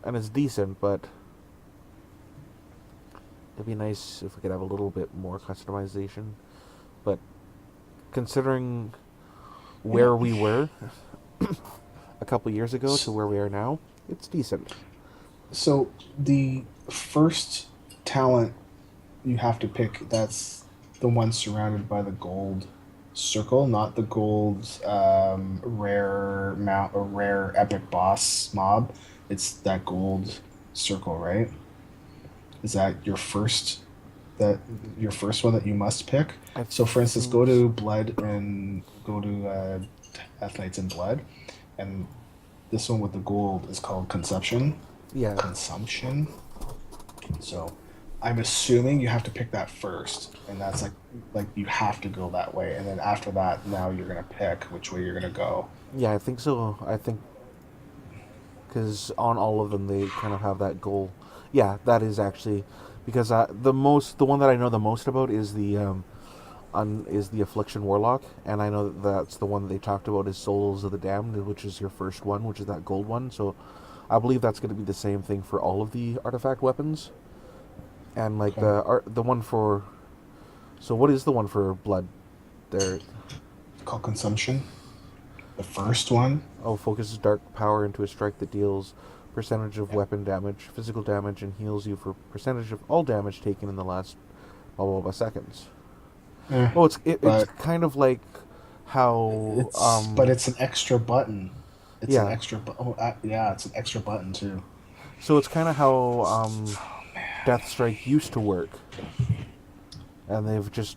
it's decent, but it'd be nice if we could have a little bit more customization. But considering where we were a couple years ago to where we are now, it's decent. So the first talent you have to pick, that's the one surrounded by the gold circle, not the gold rare mount or rare epic boss mob. It's that gold circle, right? Is that your first one that you must pick? So for instance, go to blood and go to Death Knights in Blood, and this one with the gold is called Consumption. Yeah. Consumption. So I'm assuming you have to pick that first, and that's like you have to go that way, and then after that, now you're gonna pick which way you're gonna go. Yeah, I think so. I think because on all of them they kind of have that goal. Yeah, that is actually because the one that I know the most about is the Affliction Warlock, and I know that that's the one that they talked about is Souls of the Damned, which is your first one, which is that gold one. So I believe that's going to be the same thing for all of the artifact weapons, and like Okay. the one for. So what is the one for blood? There. Called Consumption, the first one. Oh, focuses dark power into a strike that deals percentage of Yeah. weapon damage, physical damage, and heals you for percentage of all damage taken in the last blah blah blah seconds. Eh, Oh, it's but kind of like how but it's an extra button. It's an yeah. extra. Yeah, it's an extra button too. So it's kind of how Death Strike used to work, and they've just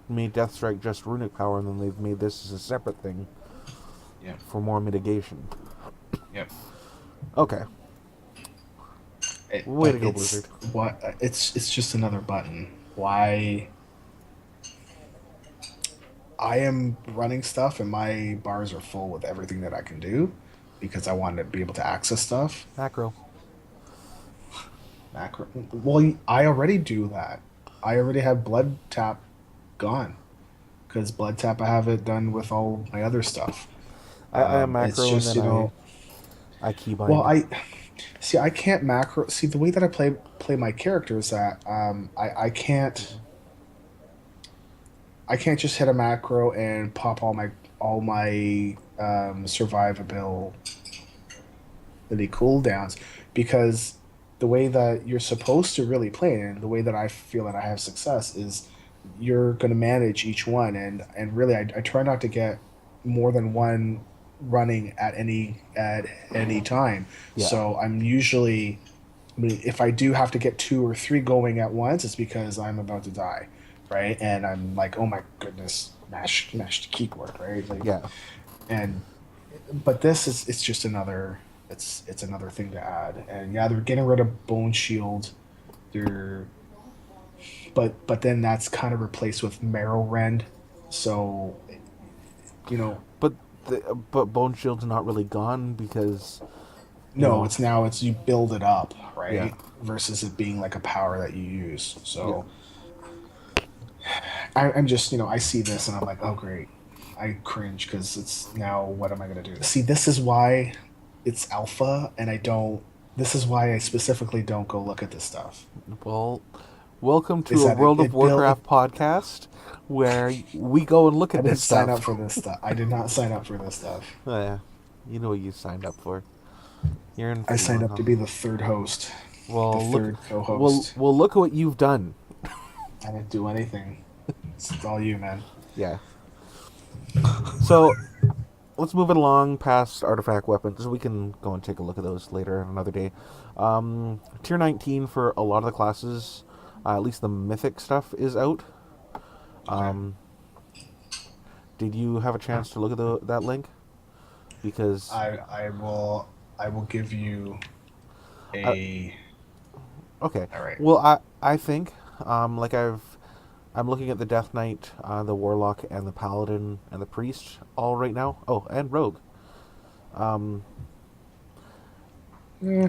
made Death Strike just runic power, and then they've made this as a separate thing Yep. for more mitigation. Yep. Okay, way to go, Blizzard. It's just another button. Why? I am running stuff and my bars are full with everything that I can do because I want to be able to access stuff. Macro. Macro. Well, I already do that. I already have blood tap gone because blood tap I have it done with all my other stuff. I am It's macro, and just then I well, keybind. I see. I can't macro. See the way that I play my character is that I can't just hit a macro and pop all my survivability cooldowns because the way that you're supposed to really play it and the way that I feel that I have success is you're going to manage each one and really I try not to get more than one running at any time. Yeah. So I'm usually I mean, if I do have to get two or three going at once, it's because I'm about to die, right? And I'm like, oh my goodness, mash the keyboard, right? Like, Yeah. and but this is it's just another it's another thing to add. And yeah, they're getting rid of Bone Shield. They're but then that's kind of replaced with Marrow Rend. So you know, But but Bone Shield's not really gone because you no, know it's now it's you build it up, yeah right? Versus it being like a power that you use. yeah. So I'm just, I see this and I'm like, oh great, I cringe because it's now what am I gonna do? See, this is why it's alpha, and I don't. This is why I specifically don't go look at this stuff. Well, welcome Is to a that it? World of Warcraft podcast where we go and look I at didn't this sign stuff. up for this stuff. I did not sign up for this stuff. Oh, yeah, you know what you signed up for. You're in I for the signed long up to haul. be the third host, the Well, look. third Well, co-host. well, look at what you've done. I didn't do anything. It's all you, man. Yeah. So let's move it along past artifact weapons. We can go and take a look at those later another day. Tier 19 for a lot of the classes, at least the mythic stuff is out. Okay. Did you have a chance to look at that link? Because I will give you uh, a. okay, All right. well I think like I'm looking at the Death Knight, the Warlock, and the Paladin and the Priest all right now. Oh, and Rogue. Um, Eh,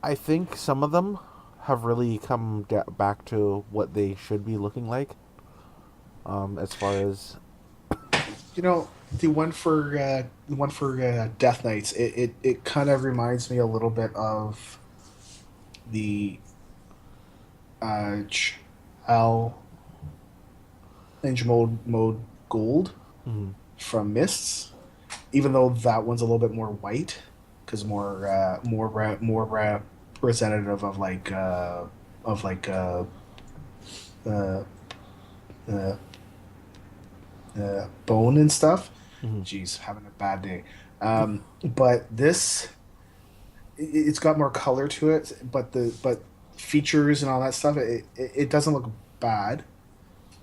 I think some of them have really come back to what they should be looking like. As far as the one for Death Knights, it kind of reminds me a little bit of the Challenge mode Gold mhm. from Mists, even though that one's a little bit more white because more representative of like uh, uh, bone and stuff. Mhm. Jeez, having a bad day. But this, it's got more color to it, but features and all that stuff, it doesn't look bad.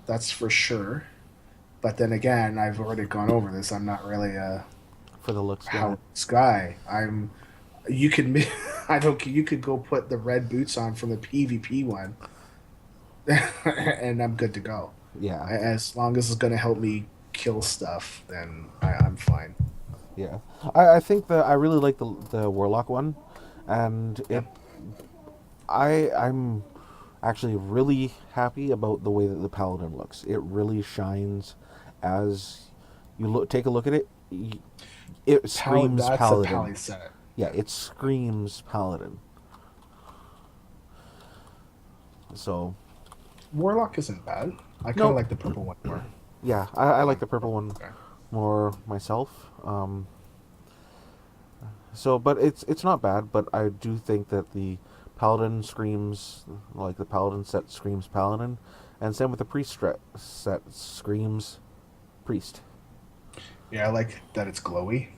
That's for sure. But then again, I've already gone over this. I'm not really a For the looks guy. house guy. You could I don't. You could go put the red boots on from the PvP one, and I'm good to go. Yeah, As long as it's going to help me kill stuff, then I'm fine. yeah. I think I really like the warlock one, and Yeah. I'm actually really happy about the way that the paladin looks. It really shines as take a look at it. It screams That's a paladin. pally set. Yeah, Yeah. it screams paladin. So Warlock isn't bad. I kind of no, like the purple one more. yeah, I like Um, the purple one okay. more myself. So, but it's not bad. But I do think that the paladin screams like the paladin set screams paladin, and same with the priest set screams priest. Yeah, I like that it's glowy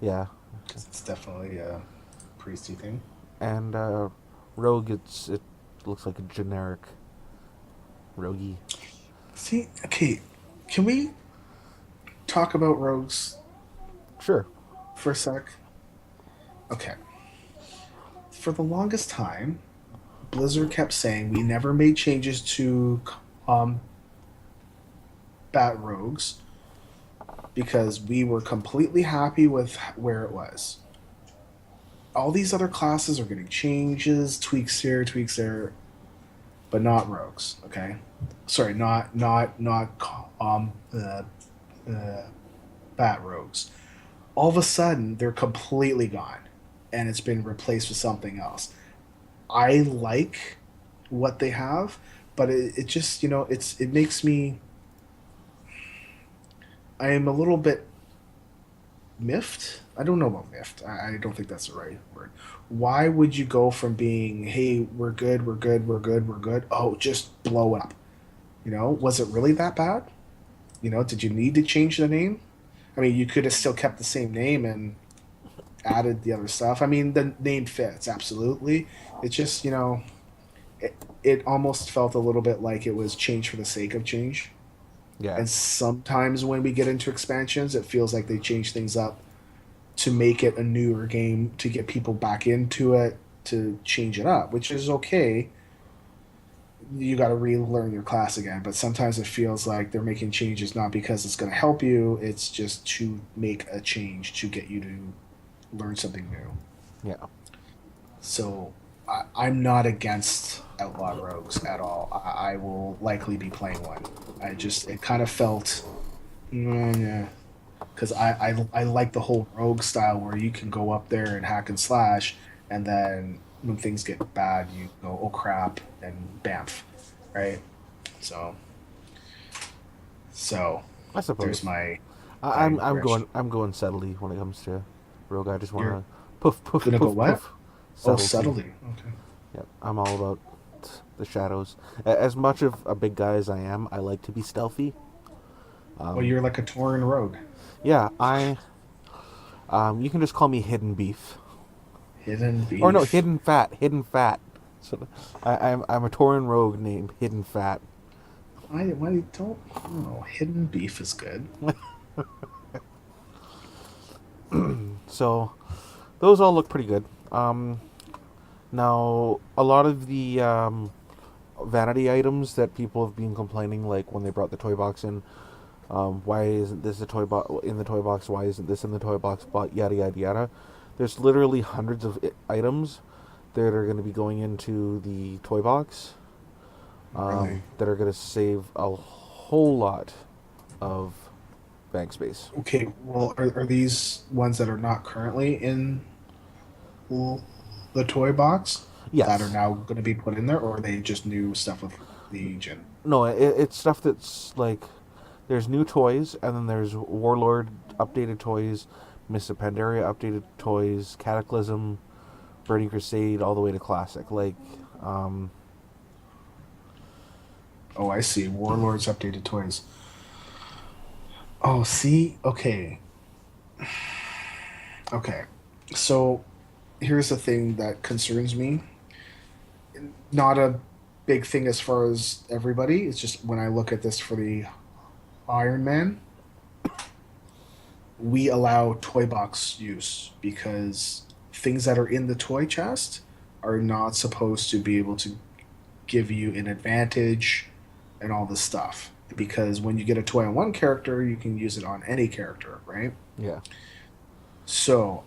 Yeah, because it's definitely a priesty thing. and rogue it looks like a generic roguey. See, okay, can we talk about rogues Sure. for a sec? Okay. For the longest time, Blizzard kept saying we never made changes to um, bat rogues because we were completely happy with where it was. All these other classes are getting changes, tweaks here, tweaks there, but not rogues. Okay, sorry, not uh, bat rogues. All of a sudden, they're completely gone, and it's been replaced with something else. I like what they have, but it just it makes me. I am a little bit miffed. I don't know about miffed. I don't think that's the right word. Why would you go from being, hey, we're good, we're good, we're good, we're good, oh, just blow it up? Was it really that bad? Did you need to change the name? I mean, you could have still kept the same name and added the other stuff. I mean, the name fits, absolutely. It's just, it almost felt a little bit like it was change for the sake of change. Yeah. And sometimes when we get into expansions, it feels like they change things up to make it a newer game, to get people back into it, to change it up, which is okay. You got to relearn your class again, but sometimes it feels like they're making changes not because it's going to help you, it's just to make a change to get you to learn something new. Yeah. So I'm not against Outlaw Rogues at all. I will likely be playing one. It kind of felt, yeah, because I like the whole rogue style where you can go up there and hack and slash, and then when things get bad, you go, oh crap, and bamf, right? So, so I there's suppose. my I'm digression. going subtly when it comes to rogue. I just want You're to poof poof gonna go poof what? poof Oh, subtlety. subtlety. Okay. Yep, I'm all about the shadows. As much of a big guy as I am, I like to be stealthy. Well, you're like a Tauren rogue. Yeah, I you can just call me hidden beef, Hidden or no, beef. hidden fat. So I'm a Tauren rogue named Hidden Fat. Why don't I don't know. Hidden beef is good. So those all look pretty good. Now a lot of the vanity items that people have been complaining, like when they brought the toy box in, why isn't this a toy box in the toy box? Why isn't this in the toy box? But yada yada yada. There's literally hundreds of items that are going to be going into the toy box Really? that are going to save a whole lot of bank space. Okay, well, are these ones that are not currently in the toy box that are Yes. now going to be put in there, or are they just new stuff with the gin? No, it's stuff that's like there's new toys, and then there's Warlord updated toys, Miss Pandaria updated toys, Cataclysm, Burning Crusade, all the way to Classic. Like, um, Oh, I see. Warlords updated toys. Oh, see? Okay. Okay. So here's the thing that concerns me. Not a big thing as far as everybody. It's just when I look at this for the Iron Man, we allow toy box use because things that are in the toy chest are not supposed to be able to give you an advantage and all this stuff. Because when you get a toy on one character, you can use it on any character, right? Yeah. So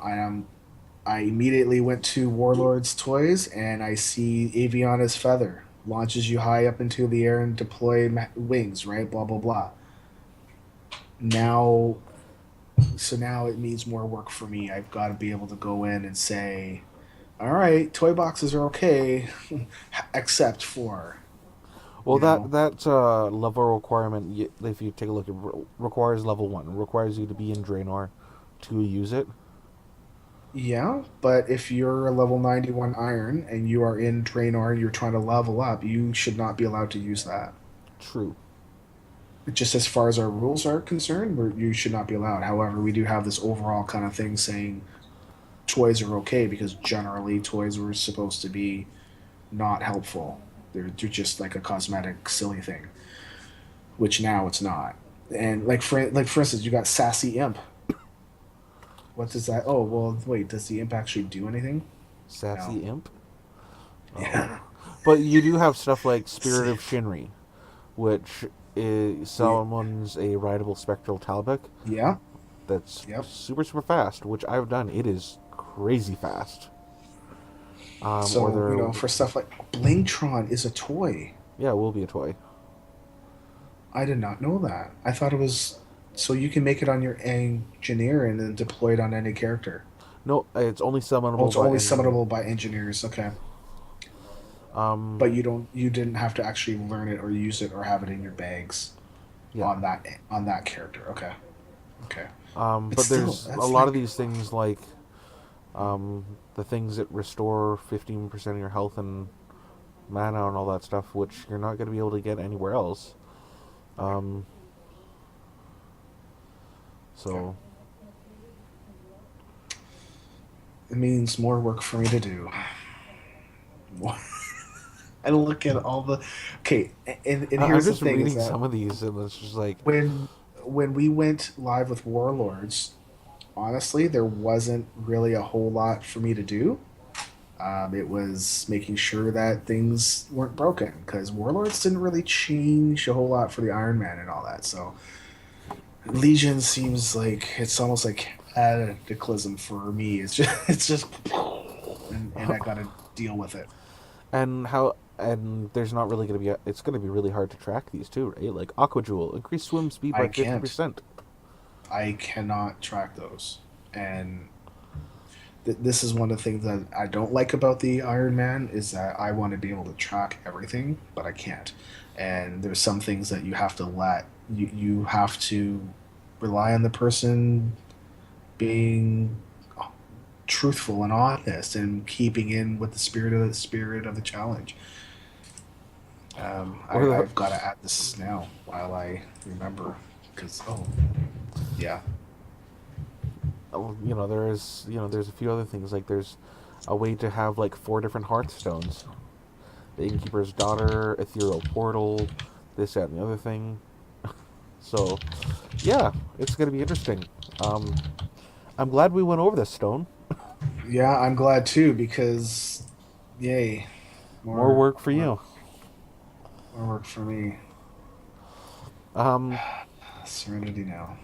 I immediately went to Warlord's Toys and I see Aviana's feather launches you high up into the air and deploy wings, right? Blah blah blah. Now, so now it means more work for me. I've got to be able to go in and say, all right, toy boxes are okay, except for, Well, you know, that level requirement, if you take a look, it requires level 1. It requires you to be in Draenor to use it. yeah. But if you're a level 91 Iron and you are in Draenor and you're trying to level up, you should not be allowed to use that. True. Just as far as our rules are concerned, you should not be allowed. However, we do have this overall kind of thing saying toys are okay because generally toys were supposed to be not helpful. They're just like a cosmetic, silly thing, which now it's not. And like for instance, you got Sassy Imp. What does that? Oh well, wait. Does the imp actually do anything? No. Sassy Imp? Oh. Yeah. But you do have stuff like Spirit of Shinri, which summons a rideable spectral Talbot Yeah. that's Yep. super, super fast, which I've done. It is crazy fast. Or So for stuff like Blingtron is a toy. yeah, it will be a toy. I did not know that. I thought it was so you can make it on your engineer and then deploy it on any character. No, it's only Oh, summonable it's by only engineer. summonable by engineers. Okay, but you didn't have to actually learn it or use it or have it in your bags Yeah. on that character. Okay, okay. But But still, there's a that's lot of like these things like the things that restore 15% of your health and mana and all that stuff, which you're not going to be able to get anywhere else. Um, so, it means more work for me to do. More- I look at all the okay, and I'm here's the just thing: is reading that some of these, and it's just like, when we went live with Warlords, honestly, there wasn't really a whole lot for me to do. It was making sure that things weren't broken because Warlords didn't really change a whole lot for the Iron Man and all that. So Legion seems like it's almost like cataclysm for me. It's just and I got to deal with it. and there's not really going to be, it's going to be really hard to track these too, right? Like Aqua Jewel, increase swim speed by I can't. 50%. I cannot track those, and this is one of the things that I don't like about the Iron Man is that I want to be able to track everything, but I can't. And there's some things that you have to you have to rely on the person being truthful and honest and keeping in with the spirit of the challenge. Or the, I've got to add this now while I remember because yeah. there's a few other things, like there's a way to have like 4 different Hearthstones. The Innkeeper's Daughter, Ethereal Portal, this, that, and the other thing. So, yeah, it's going to be interesting. I'm glad we went over this, Stone. Yeah, I'm glad too because, yay, More work for you. more work for me. Um, Serenity now.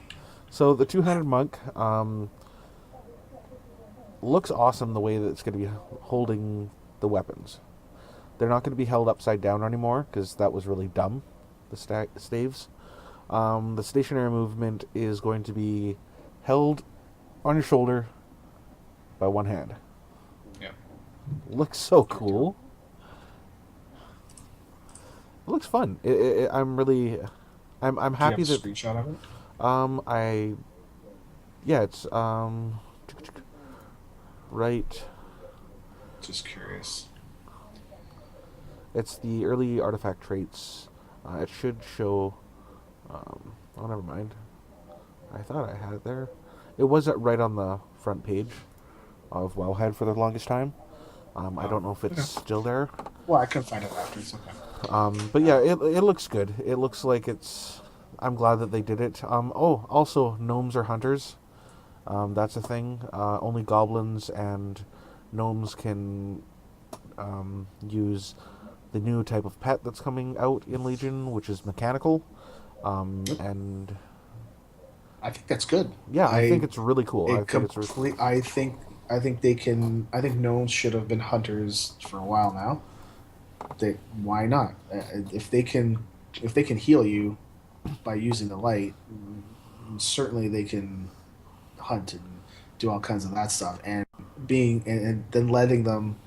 so the two-handed monk looks awesome the way that it's going to be holding the weapons. They're not going to be held upside down anymore because that was really dumb. The staves. The stationary movement is going to be held on your shoulder by one hand. Yeah. Looks so cool. It looks fun. I'm really, I'm happy Do you have that a screenshot of it? I, yeah, it's right. Just curious. It's the early artifact traits. It should show. Oh, never mind. I thought I had it there. It was right on the front page of Wowhead for the longest time. I don't know if it's still there. Well, I can find it after. It's okay. But yeah, it looks good. It looks like it's. I'm glad that they did it. Oh, also gnomes are hunters. That's a thing. Only goblins and gnomes can use the new type of pet that's coming out in Legion, which is mechanical. And I think that's good. yeah, I think I it's really cool. I it think it's complete. I think they can. I think gnomes should have been hunters for a while now. Why not? If they can heal you by using the light, certainly they can hunt and do all kinds of that stuff. And and then letting them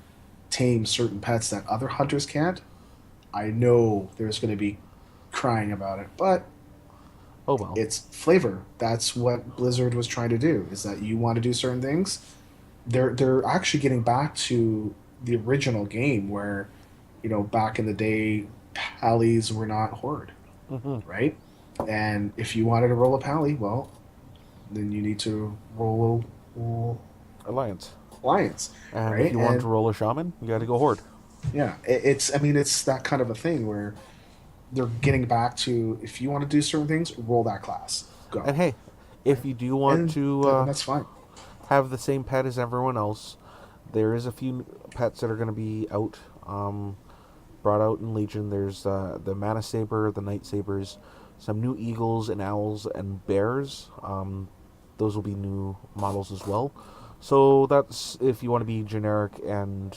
tame certain pets that other hunters can't. I know there's going to be crying about it, but oh well. it's flavor. That's what Blizzard was trying to do. Is that you want to do certain things? They're actually getting back to the original game where, back in the day, pallies were not horde, Hmm. right? And if you wanted to roll a pally, well, then you need to roll Alliance. alliance, And if right? you want to And roll a shaman, you got to go horde. yeah, it's I mean it's that kind of a thing where they're getting back to if you want to do certain things, roll that class, go, And hey, if you do want and to that's fine. have the same pet as everyone else, there is a few pets that are going to be out, brought out in Legion. There's the Mana Saber, the Night Sabers, some new eagles and owls and bears. Those will be new models as well. So that's if you want to be generic and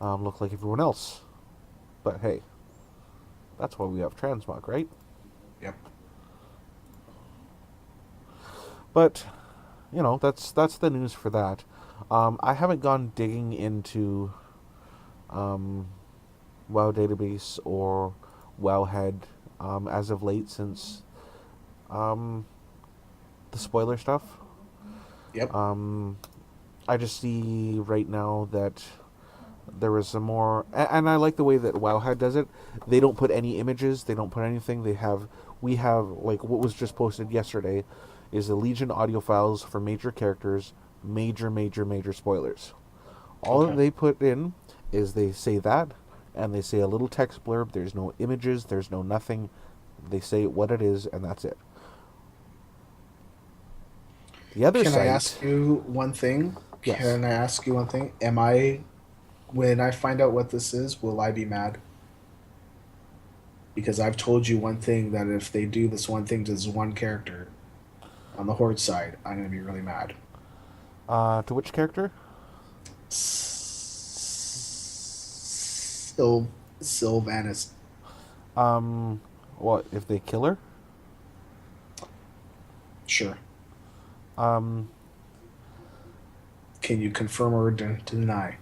look like everyone else. But hey, that's why we have transmog, right? Yep. But that's the news for that. I haven't gone digging into WoW database or Wowhead as of late since the spoiler stuff. Yep. I just see right now that there was some more, and I like the way that Wowhead does it. They don't put any images. They don't put anything. We have like what was just posted yesterday, is the Legion audio files for major characters, major spoilers. All that Okay. they put in is they say that, and they say a little text blurb. There's no images. There's no nothing. They say what it is, and that's it. The other Can I site, ask you one thing? yes. Can I ask you one thing? Am I, when I find out what this is, will I be mad? Because I've told you one thing that if they do this one thing to this one character on the Horde side, I'm going to be really mad. To which character? Sylvanas. What if they kill her? Sure. Um, Can you confirm or deny?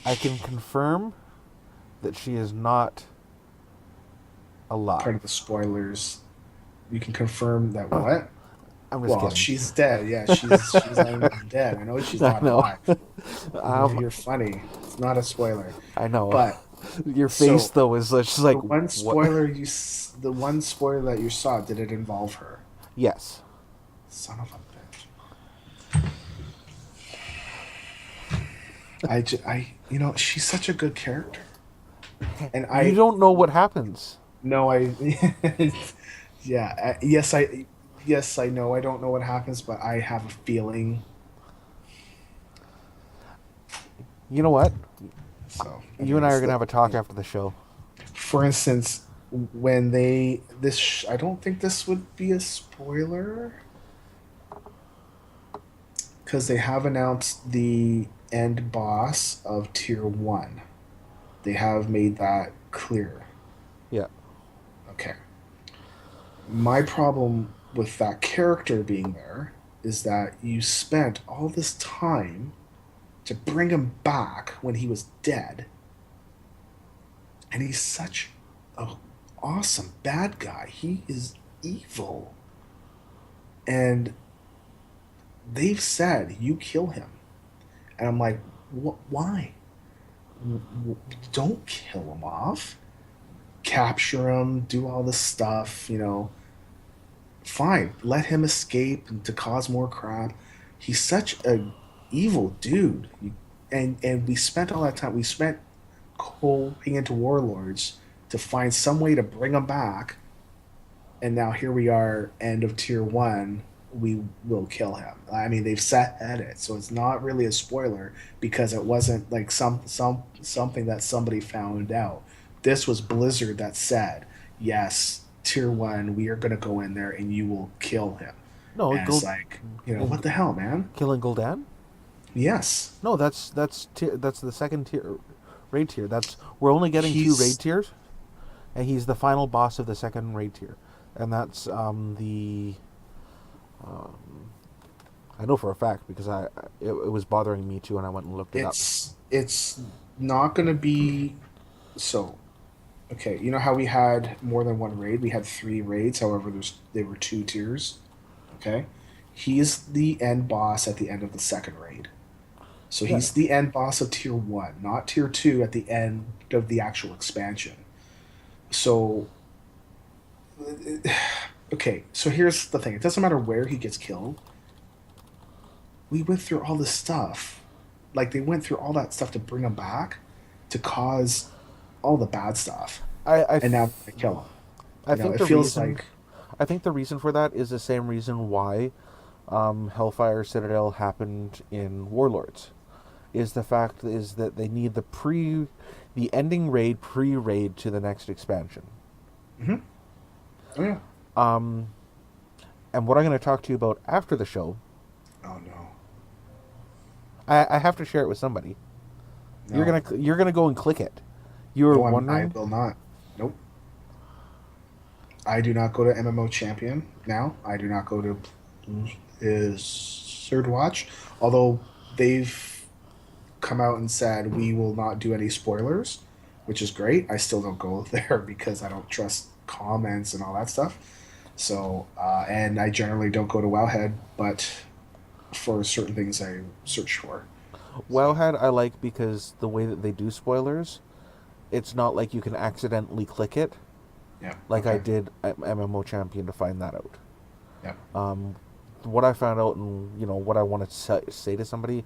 I can confirm that she is not Part alive. of the spoilers. You can confirm that what? I'm just Well, kidding. she's dead. Yeah, she's not even dead. I know she's I not know. alive. You're funny. It's not a spoiler. I know. But Your so face though is just like what? the one spoiler that you saw, did it involve her? Yes. Son of a bitch. She's such a good character, and You don't know what happens. no, yeah, yes, I know. I don't know what happens, but I have a feeling. You know what? So, You and I anyways, are gonna have a talk after the show. for instance, I don't think this would be a spoiler because they have announced the end boss of Tier 1. They have made that clear. Yeah. Okay. My problem with that character being there is that you spent all this time to bring him back when he was dead, and he's such a awesome bad guy. He is evil, and they've said you kill him, and I'm like, why? Don't kill him off. Capture him. Do all this stuff. Fine. Let him escape and to cause more crap. He's such a evil dude. And we spent all that time. We spent going into warlords to find some way to bring him back, and now here we are, end of Tier 1, we will kill him. I mean, they've said it, so it's not really a spoiler because it wasn't like something that somebody found out. This was Blizzard that said, "Yes, Tier 1, we are going to go in there and you will kill him." No, And it's Gold like, you know, in what the hell, man? killing Gul'dan. Yes. No, that's the second tier raid tier. That's we're only getting two raid He's tiers, and he's the final boss of the second raid tier, and that's the I know for a fact because it was bothering me too, and I went and looked it up. it's not going to be so okay, you know how we had more than one raid? We had three raids. However, they were two tiers. Okay, he's the end boss at the end of the second raid. So Yeah, he's the end boss of tier 1, not tier 2 at the end of the actual expansion. So okay, so here's the thing. It doesn't matter where he gets killed. We went through all this stuff. Like they went through all that stuff to bring him back to cause all the bad stuff. I I, And now f- they kill him. I think It the feels reason like I think the reason for that is the same reason why Hellfire Citadel happened in Warlords. Is the fact is that they need the ending raid pre-raid to the next expansion. hmm oh yeah. Um, and what I'm going to talk to you about after the show, Oh no. I have to share it with somebody. No. You're gonna go and click it. You were No, I wondering. will not. Nope. I do not go to MMO Champion now. I do not go to is Third Watch. Although they've come out and said we will not do any spoilers, which is great. I still don't go there because I don't trust comments and all that stuff. So, and I generally don't go to Wowhead, but for certain things I search for. So, Wowhead I like because the way that they do spoilers, it's not like you can accidentally click it yeah. like I Okay. did at MMO Champion to find that out. Yeah. Um, what I found out, and what I want to say to somebody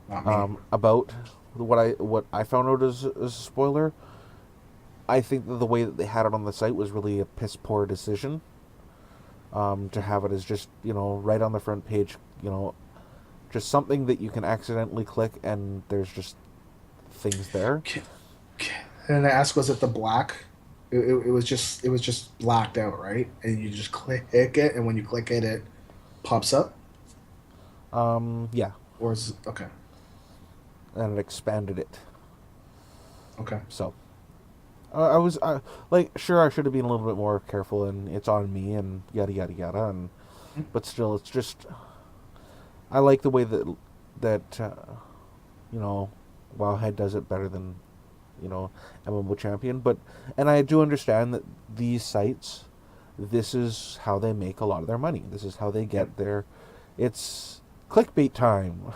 Not me. about what I found out as a spoiler. I think that the way that they had it on the site was really a piss poor decision. To have it as just right on the front page, just something that you can accidentally click and there's just things there. Can, and I asked, was it the black? It was just blacked out, right? And you just click it, and when you click it, it pops up, Yeah, or is okay, and it expanded it. okay. So I was like, sure, I should have been a little bit more careful, and it's on me, and yada yada yada, and but still, it's just I like the way that you know Wowhead does it better than MMO Champion, and I do understand that these sites, this is how they make a lot of their money. This is how they Yep, get their, it's clickbait time.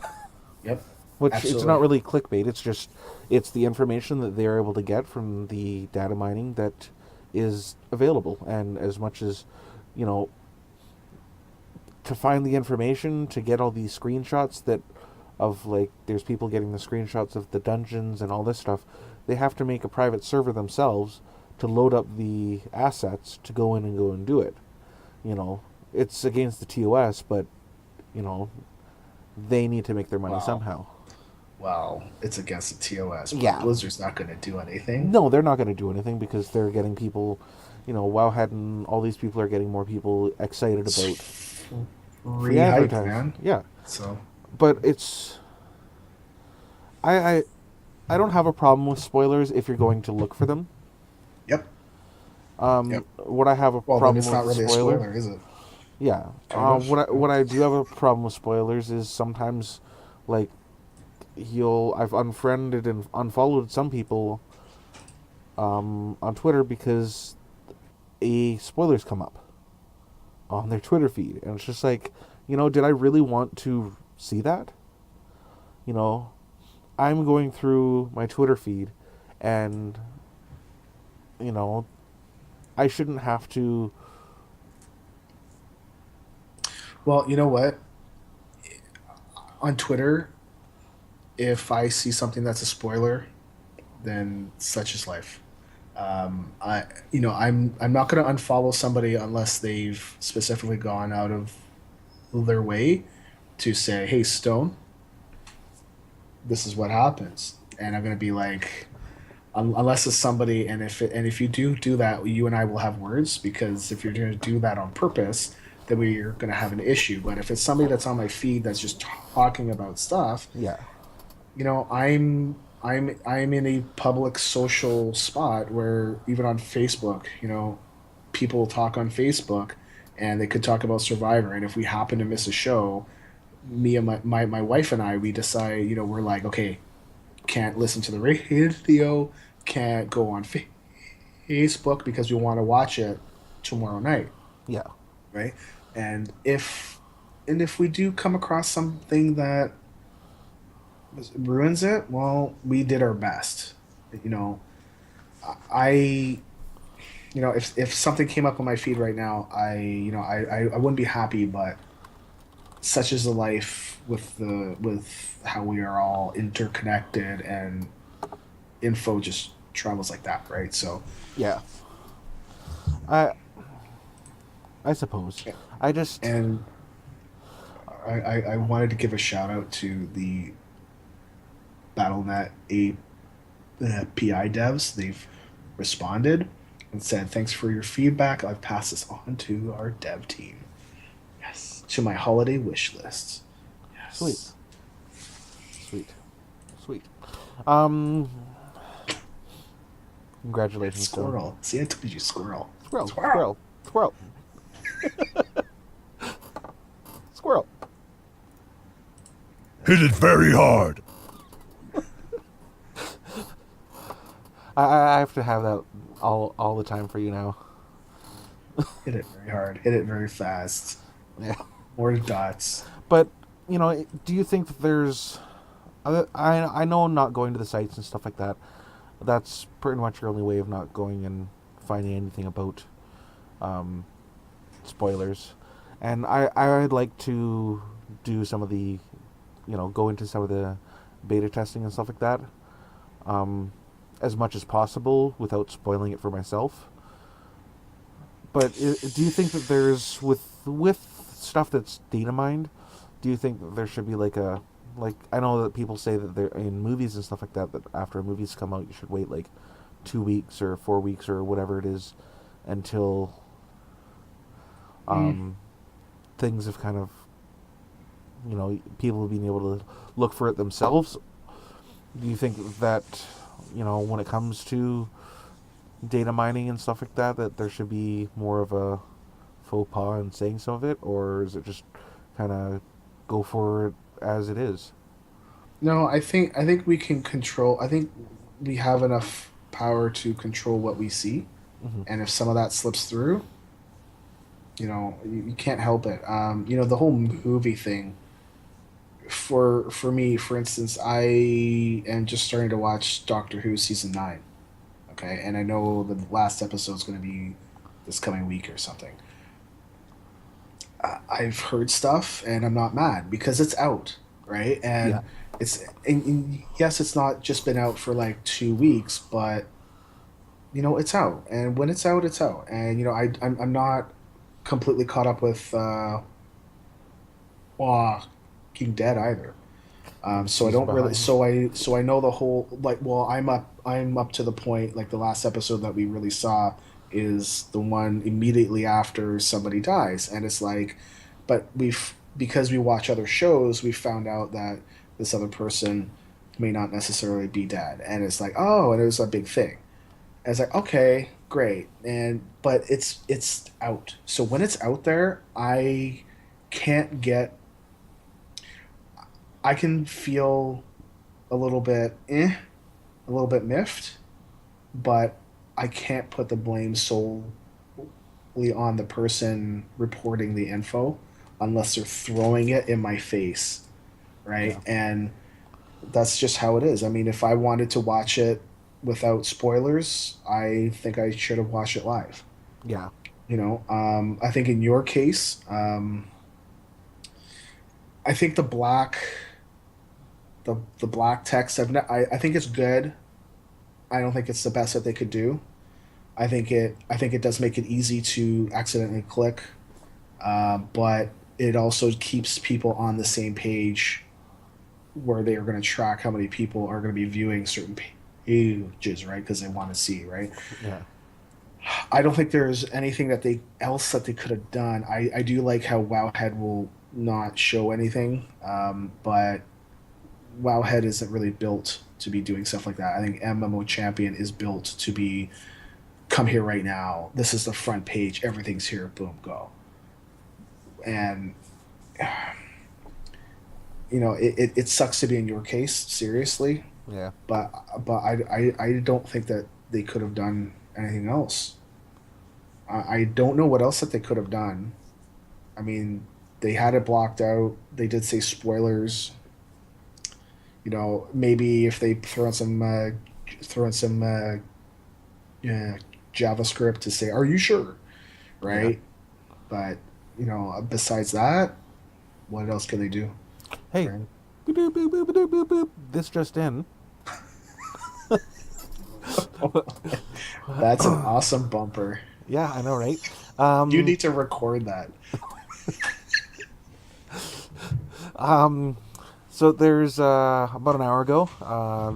yep, Which it's not absolutely. really clickbait. It's the information that they're able to get from the data mining that is available. And as much as you know, to find the information to get all these screenshots that of like there's people getting the screenshots of the dungeons and all this stuff, they have to make a private server themselves to load up the assets to go in and go and do it. You know, it's against the TOS, but you know, they need to make their money Wow. somehow. Well, it's against the TOS, but Yeah. Blizzard's not going to do anything. No, they're not going to do anything because they're getting people, WoWhead and all these people are getting more people excited It's about free free hype, advertising. man. Yeah, So, but I, I I don't have a problem with spoilers if you're going to look for them. yep, yep. What I have a Well, then problem it's not with really a spoiler, spoiler, is it? yeah. Kind of. What I do have a problem with spoilers is sometimes, like, I've unfriended and unfollowed some people on Twitter because a spoilers come up on their Twitter feed, and it's just like, did I really want to see that? You know, I'm going through my Twitter feed, and you know, I shouldn't have to. Well, you know what? On Twitter, if I see something that's a spoiler, then such is life. I'm not going to unfollow somebody unless they've specifically gone out of their way to say, "Hey, Stone, this is what happens," and I'm gonna be like, unless it's somebody, and if you do that, you and I will have words, because if you're going to do that on purpose, then we're going to have an issue. But if it's somebody that's on my feed that's just talking about stuff, Yeah. I'm in a public social spot where even on Facebook, people talk on Facebook, and they could talk about Survivor, and if we happen to miss a show, me and my wife and I, we decide, we're like, okay, can't listen to the radio, can't go on Facebook because we want to watch it tomorrow night, Yeah. right? And if we do come across something that ruins it, well, we did our best. You know, I if something came up on my feed right now, I wouldn't be happy, but such is the life with how we are all interconnected, and info just travels like that, right? So Yeah. I I suppose. I just and I wanted to give a shout out to the BattleNet API devs. They've responded and said, "Thanks for your feedback. I've passed this on to our dev team." Yes, to my holiday wish list. sweet. Yes. Sweet. Sweet. Um Congratulations, Stone. Squirrel. See, I told you, squirrel. Squirrel. Squirrel. Squirrel. Squirrel. Hit it very hard. I have to have that all the time for you now. Hit it very hard. Hit it very fast. Yeah. More dots. But, do you think that there's... I know not going to the sites and stuff like that, that's pretty much your only way of not going and finding anything about spoilers. And I'd like to do some of the, go into some of the beta testing and stuff like that, as much as possible without spoiling it for myself. But do you think that there's, with stuff that's data mined, do you think that there should be I know that people say that they're in movies and stuff like that after movies come out, you should wait 2 weeks or 4 weeks or whatever it is until things have kind of, people being able to look for it themselves. Do you think that, when it comes to data mining and stuff like that there should be more of a faux pas in saying some of it, or is it just kind of go for it as it is? No, I think we can control. I think we have enough power to control what we see, Mm-hmm. and if some of that slips through, you can't help it. The whole movie thing. For me, for instance, I am just starting to watch Doctor Who season 9. Okay, and I know the last episode's going to be this coming week or something. I've heard stuff, and I'm not mad because it's out, right? Yeah. And and yes, it's not just been out for 2 weeks, but it's out, and when it's out, it's out. And I'm not completely caught up with Walking Dead either. So I Season don't really. behind. So I know the whole Well, I'm up to the point. The last episode that we really saw is the one immediately after somebody dies, and it's but because we watch other shows, we found out that this other person may not necessarily be dead, and it's oh, and it was a big thing. And it's okay, great, but it's out. So when it's out there, can't get. I can feel a little bit a little bit miffed, but I can't put the blame solely on the person reporting the info unless they're throwing it in my face, right? Yeah. And that's just how it is. I mean, if I wanted to watch it without spoilers, I think I should have watched it live. Yeah. I think in your case, I think the black text. I think it's good. I don't think it's the best that they could do. I think it does make it easy to accidentally click, but it also keeps people on the same page where they are going to track how many people are going to be viewing certain pages, right? Because they want to see, right? Yeah. I don't think there's anything else that they could have done. I do like how Wowhead will not show anything, but Wowhead isn't really built to be doing stuff like that. I think MMO Champion is built to be come here right now. This is the front page. Everything's here. Boom, go. And it sucks to be in your case, seriously. Yeah. But I don't think that they could have done anything else. I don't know what else that they could have done. I mean, they had it blocked out. They did say spoilers. Maybe if they throw in some JavaScript to say, "Are you sure?" Yeah. Right? But besides that, what else can they do? Hey. Right? Boop, boop, boop, boop, boop, boop. This just in. That's an awesome bumper. Yeah, I know, right? You need to record that. So there's about an hour ago,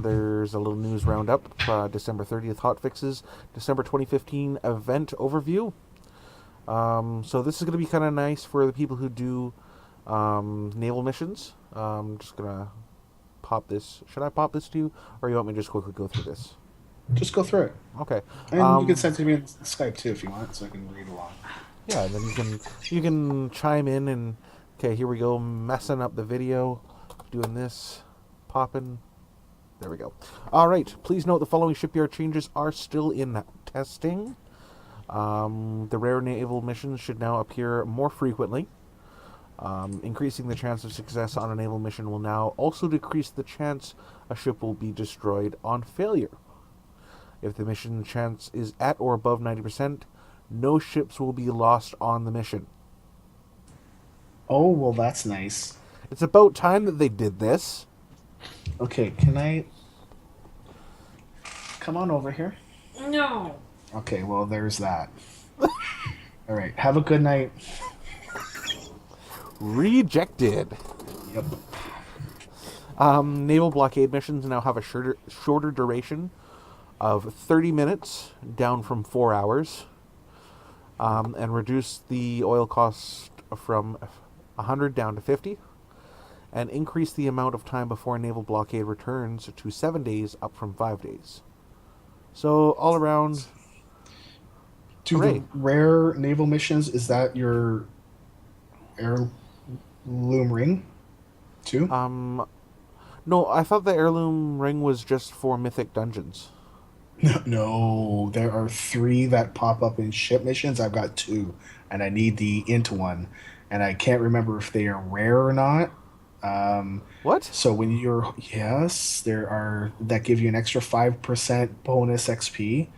there's a little news roundup. December 30th hotfixes, December 2015 event overview. So this is going to be kind of nice for the people who do naval missions. I'm just going to pop this. Should I pop this to you, or you want me to just quickly go through this? Just go through it. Okay. And you can send it to me on Skype too if you want, so I can read along. Yeah, and then you can chime in and okay, here we go, messing up the video, doing this, popping. There we go. All right. Please note the following shipyard changes are still in testing. The rare naval missions should now appear more frequently. Increasing the chance of success on a naval mission will now also decrease the chance a ship will be destroyed on failure. If the mission chance is at or above 90%, no ships will be lost on the mission. Oh, well, that's nice. It's about time that they did this. Okay, can I come on over here? No. Okay, well, there's that. All right, have a good night. Rejected. Yep. Naval blockade missions now have a shorter duration of 30 minutes, down from 4 hours, and reduce the oil cost from 100 down to 50, and increase the amount of time before a naval blockade returns to 7 days, up from 5 days. So all around, Do hooray. the rare naval missions, is that your heirloom ring too? No, I thought the heirloom ring was just for mythic dungeons. No, there are 3 that pop up in ship missions. I've got 2, and I need the int one, and I can't remember if they are rare or not. What? So when yes, there are that give you an extra 5% bonus XP.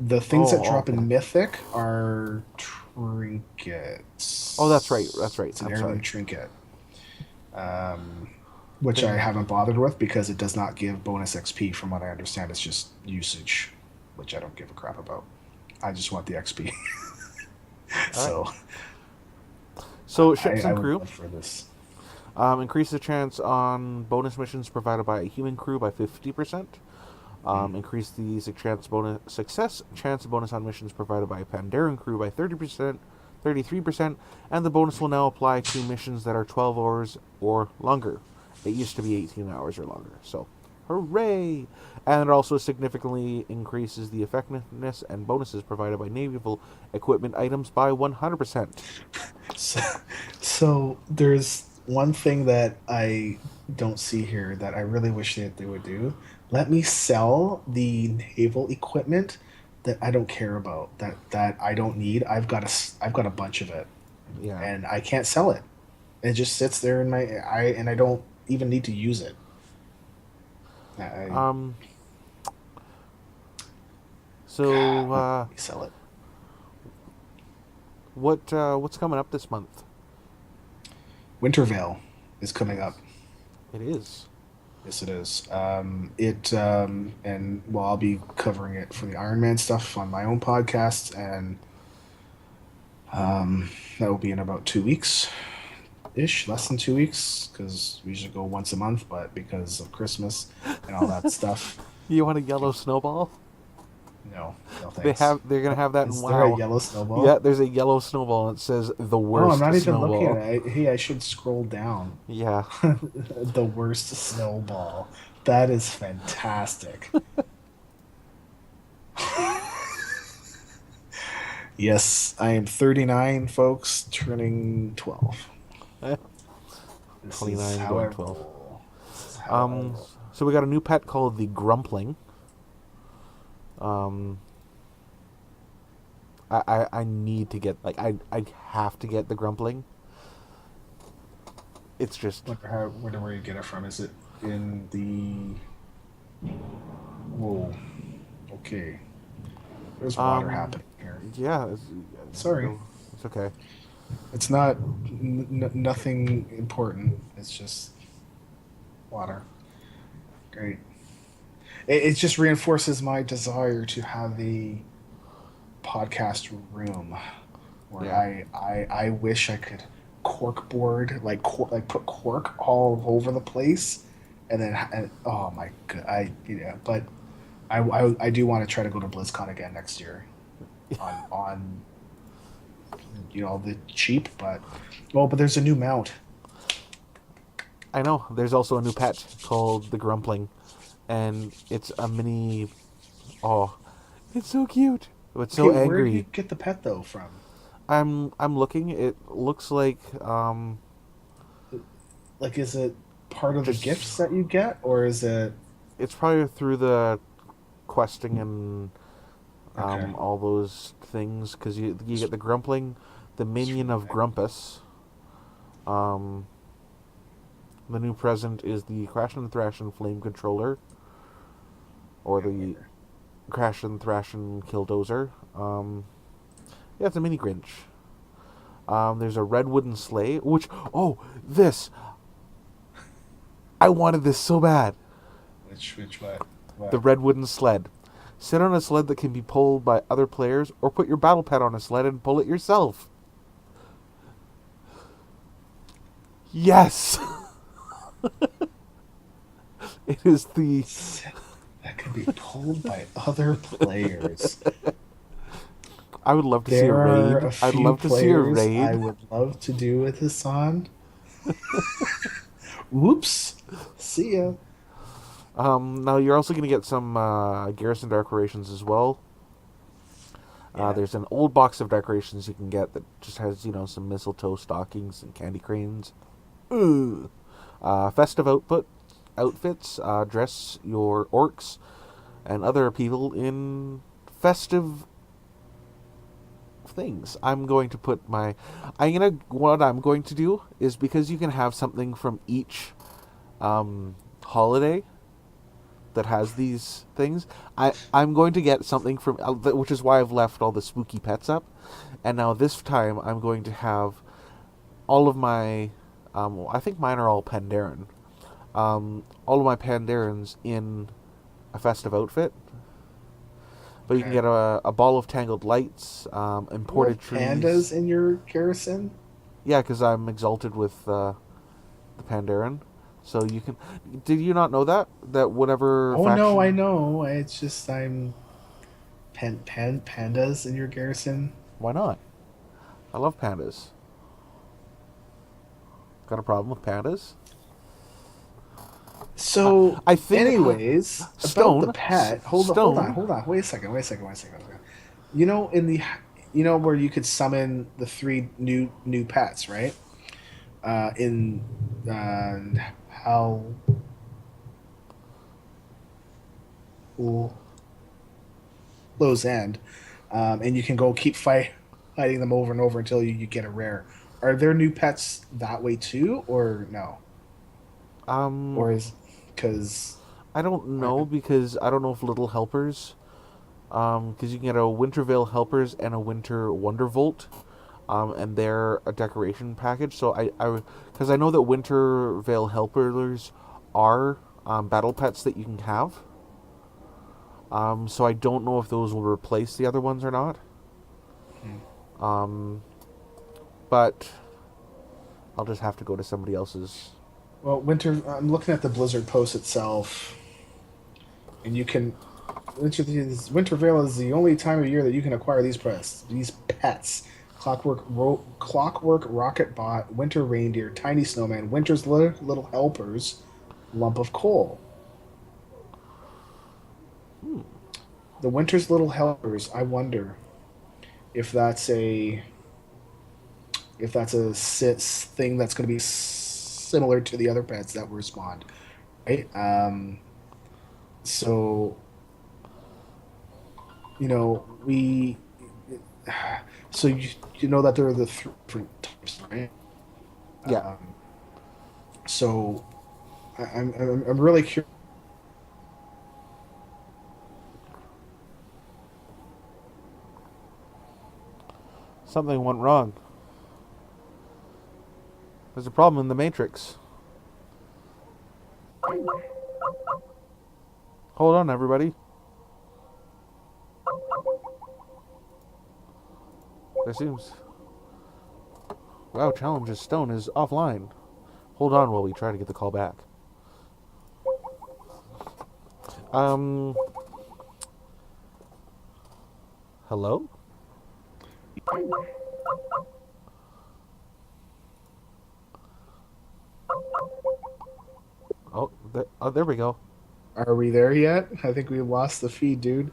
The things that drop okay. in Mythic are trinkets. Oh, that's right. That's right. It's an I'm heirloom sorry. trinket, which I haven't bothered with because it does not give bonus XP. From what I understand, it's just usage, which I don't give a crap about. I just want the XP. So ships I and would crew. love for this. Increase the chance on bonus missions provided by a human crew by 50%. Increase the success chance bonus on missions provided by a Pandaren crew by 30%, 33%, and the bonus will now apply to missions that are 12 hours or longer. It used to be 18 hours or longer, so hooray! And it also significantly increases the effectiveness and bonuses provided by naval equipment items by 100%. So there's one thing that I don't see here that I really wish that they would do. Let me sell the naval equipment that I don't care about, that I don't need. I've got a bunch of it, Yeah. and I can't sell it. It just sits there in and I don't even need to use it. So, Let me sell it. what's coming up this month? Wintervale is coming up. It is. Yes, it is. And well, I'll be covering it for the Iron Man stuff on my own podcast, and that will be in about 2 weeks. ish, less than 2 weeks, because we usually go once a month, but because of Christmas and all that stuff, You want a yellow snowball? no, no thanks. They're gonna have that in Is there a WoW. yellow snowball? Yeah, there's a yellow snowball and it says the Oh, I'm worst not even looking at snowball. it. Hey, I should scroll down. Yeah. The worst snowball. That is fantastic. Yes, I am 39, folks, turning 12. This is 29 how I going 12. roll. This is how I Um, roll. so we got a new pet called the Grumpling. Um, I need to get, like, I have to get the Grumpling. It's just, Wonder where you get it from. Is it in the... Whoa. Okay. There's water happening here. yeah. Sorry. It's okay. It's not nothing important. It's just water. Great. It just reinforces my desire to have a podcast room where Yeah. I wish I could cork board like put cork all over the place, and oh my god, but I do want to try to go to BlizzCon again next year on the cheap, but there's a new mount. I know. There's also a new pet called the Grumpling, and it's a mini. Oh, it's so cute. It's Okay, so where do you angry. get the pet though from? I'm looking. It looks like Like, is it part of the just gifts that you get, or is it it's probably through the questing and okay? all those things because you get the Grumpling, the minion of Grumpus. Um, the new present is the Crash and Thrash and Flame Controller, or the Crash and Thrash and Killdozer. Yeah, it's a mini Grinch. There's a red wooden sleigh, which this I wanted this so bad. Which what? The red wooden sled. Sit on a sled that can be pulled by other players, or put your battle pet on a sled and pull it yourself. Yes! It is the... That can be pulled by other players. I would love to see a There are raid. a I'd few love to see a players raid. I would love to do with this on. Whoops. See ya. Now you're also going to get some Garrison decorations as well. Yeah. There's an old box of decorations you can get that just has, some mistletoe stockings and candy cranes. Ugh. Festive outfits. Dress your orcs and other people in festive things. What I'm going to do is, because you can have something from each holiday that has these things, I'm going to get something from, which is why I've left all the spooky pets up, and now this time I'm going to have all of my, I think mine are all Pandaren, all of my Pandarens in a festive outfit. But you can get a ball of tangled lights, imported trees. Pandas in your garrison? Yeah, because I'm exalted with the Pandaren. So you can. Did you not know that whatever? Oh faction... no, I know. It's just I'm pandas in your garrison. Why not? I love pandas. Got a problem with pandas? So, I think, anyways, Stone, about the pet. Hold on. Wait a second. You know, where you could summon the 3 new pets, right? In Hallow's End, and you can go keep fighting them over and over until you get a rare. Are there new pets that way too, or no? Or is because I don't know, because I don't know if Little Helpers, because you can get a Wintervale Helpers and a Winter Wondervolt, and they're a decoration package. So because I know that Wintervale Helpers are battle pets that you can have. So I don't know if those will replace the other ones or not. But I'll just have to go to somebody else's. Well, I'm looking at the Blizzard post itself, and you can. Wintervale is the only time of year that you can acquire these pets. Clockwork Rocket Bot, Winter Reindeer, Tiny Snowman, Winter's Little Helpers, Lump of Coal. The Winter's Little Helpers. I wonder if that's a thing that's going to be similar to the other pets that were spawned, right? So we so you know that there are the three different types, right? Yeah. So I'm really curious. Something went wrong. There's a problem in the Matrix. Hold on, everybody. There seems... Wow, Challenge's Stone is offline. Hold on while we try to get the call back. Hello? There we go. Are we there yet? I think we lost the feed, dude.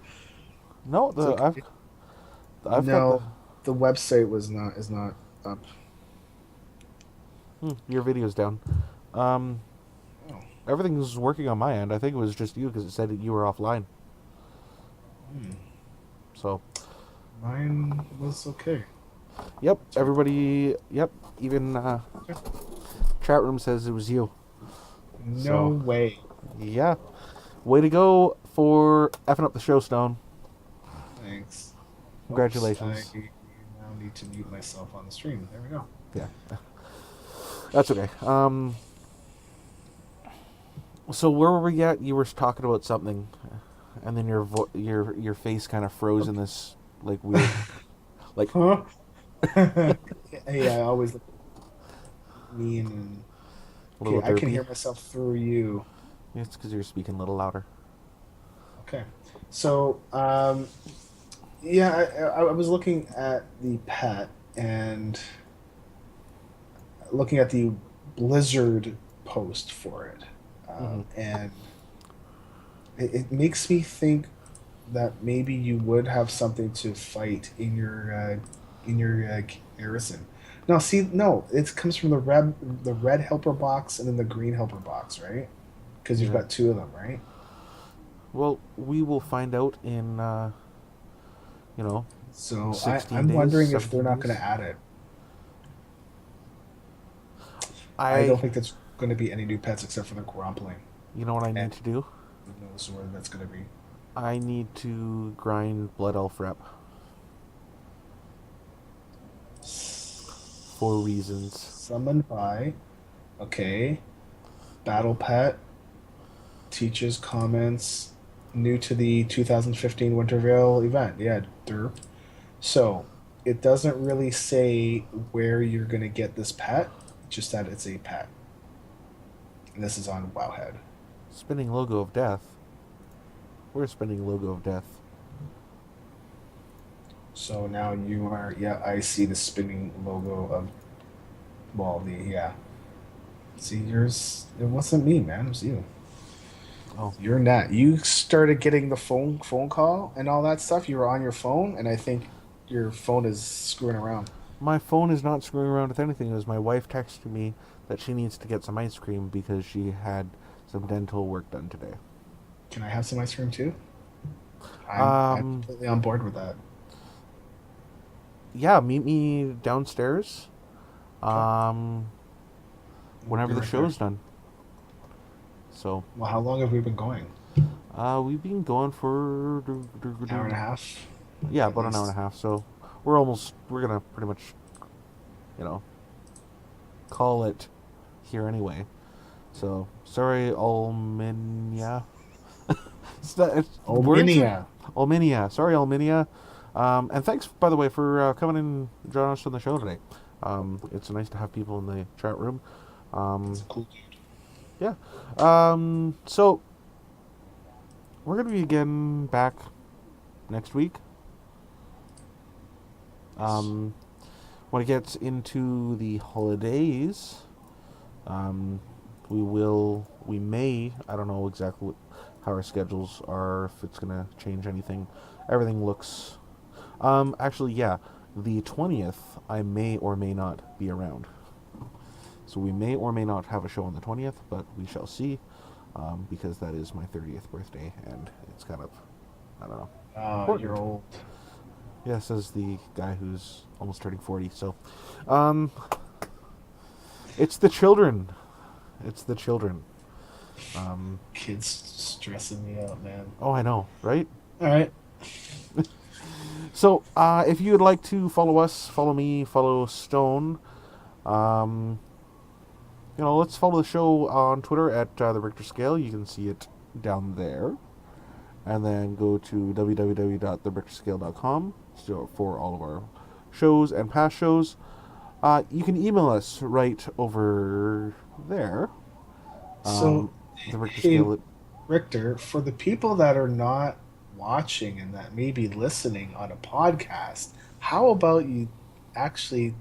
No, I've no, got the website is not up. your video's down. Oh. Everything's working on my end. I think it was just you because it said that you were offline. So, Mine was okay. yep, everybody, yep, even chat room says it was you. No way. Yeah. Way to go for effing up the show, Stone. Thanks. Congratulations. I now need to mute myself on the stream. There we go. Yeah. That's okay. So where were we at? You were talking about something, and then your face kind of froze in this like weird, like. Huh? Hey, I always look mean and. Okay, I can hear myself through you. It's because you're speaking a little louder. Okay, so yeah, I was looking at the pet and looking at the Blizzard post for it, and it makes me think that maybe you would have something to fight in your garrison. No, see, no, it comes from the red helper box and then the green helper box, right? Because you've got two of them, right? Well, we will find out in, So 16 I'm days, wondering if they're 17 not going days. to add it. I don't think there's going to be any new pets except for the Grumpling. You know what I need to do? Who knows where that's going to be? I need to grind Blood Elf Rep. For reasons. Summoned by, okay, Battle Pet, teaches comments, new to the 2015 Wintervale event. Yeah, derp. So, it doesn't really say where you're going to get this pet, just that it's a pet. And this is on Wowhead. Spinning Logo of Death. Where's Spinning Logo of Death? So now you are, yeah, I see the spinning logo of, well, see, yours, it wasn't me, man, it was you. Oh. You're not. You started getting the phone call and all that stuff. You were on your phone, and I think your phone is screwing around. My phone is not screwing around with anything. It was my wife texted me that she needs to get some ice cream because she had some dental work done today. Can I have some ice cream too? I'm completely on board with that. Yeah, meet me downstairs. Okay. Whenever the right show's done. So. Well, how long have we been going? We've been going for An hour and a half. Yeah, At about least. an hour and a half. So we're gonna pretty much, call it here anyway. So sorry, Alminia. Alminia. Alminia. Sorry, Alminia. And thanks, by the way, for coming in and joining us on the show today. It's nice to have people in the chat room. It's a cool dude. Yeah. So we're gonna be again back next week. When it gets into the holidays, we may, I don't know exactly how our schedules are, if it's gonna change anything. Everything looks, actually, yeah, the 20th, I may or may not be around. So we may or may not have a show on the 20th, but we shall see, because that is my 30th birthday, and it's kind of, I don't know. You're Important. old. Yeah, says the guy who's almost turning 40. So, um, it's the children. It's the children. Kids stressing me out, man. Oh, I know, right? All right. So, if you would like to follow us, follow me, follow Stone, um, let's follow the show on Twitter at the Richter Scale. You can see it down there. And then go to www.therichterscale.com for all of our shows and past shows. You can email us right over there. So, The Richter hey, Scale. Richter, for the people that are not watching and that may be listening on a podcast, how about you actually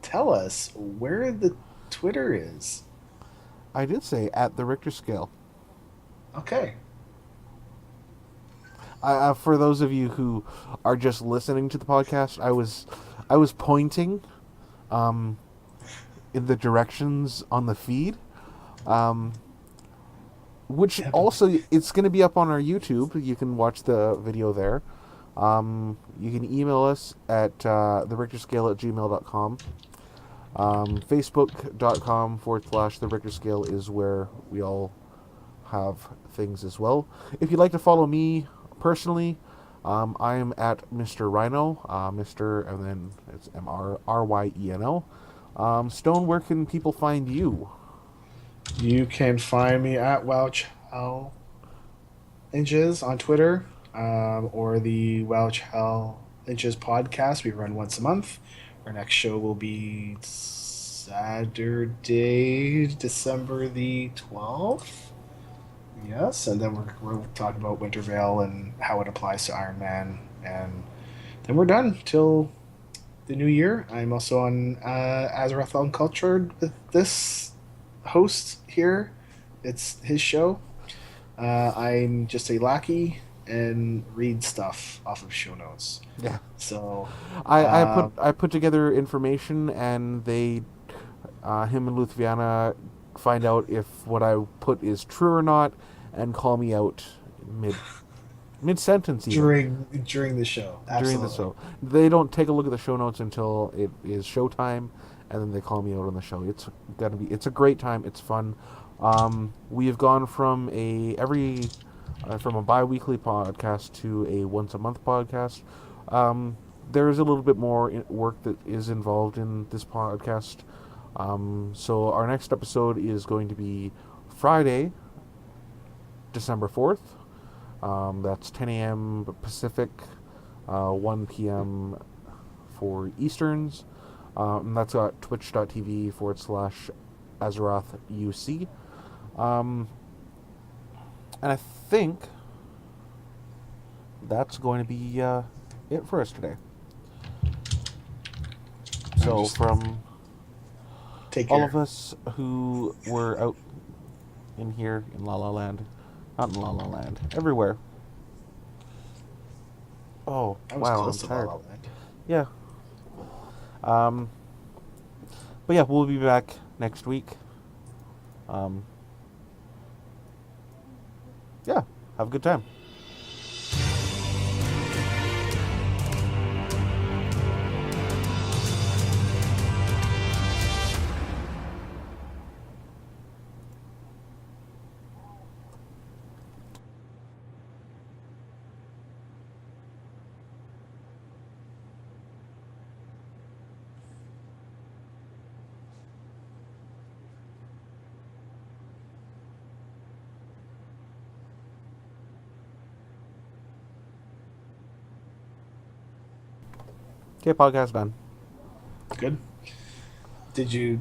tell us where the Twitter is? I did say at the Richter Scale. Okay. For those of you who are just listening to the podcast, I was pointing in the directions on the feed, which also it's going to be up on our YouTube. You can watch the video there. You can email us at therichterscale@gmail.com. Facebook.com/the Richter Scale is where we all have things as well. If you'd like to follow me personally, I'm at Mr. Rhino, Mr. and then it's MrRyeno. Stone, where can people find you? You can find me at WowChallengers on Twitter, or the WowChallenges podcast. We run once a month. Our next show will be Saturday, December the 12th. Yes, and then we're talking about Winter Veil and how it applies to Iron Man, and then we're done till the new year. I'm also on Azeroth Uncultured with this host here. It's his show. I'm just a lackey and read stuff off of show notes. Yeah, So I put together information, and they, him and Lutviana, find out if what I put is true or not, and call me out mid sentence even. during the show. During the Absolutely. show. They don't take a look at the show notes until it is showtime, and then they call me out on the show. It's a great time. It's fun. We have gone from a bi-weekly podcast to a once a month podcast. There is a little bit more work that is involved in this podcast. So our next episode is going to be Friday, December 4th. That's 10 a.m. Pacific, 1 p.m. for Easterns. And that's at twitch.tv/Azeroth UC. And I think that's going to be it for us today. So from Take care. all of us who were out in here in La La Land, not in La La Land, everywhere. Oh, I was wow, close I'm to La tired. La Land. Yeah. But yeah, we'll be back next week. Yeah, have a good time. Okay, podcast done. Good. did you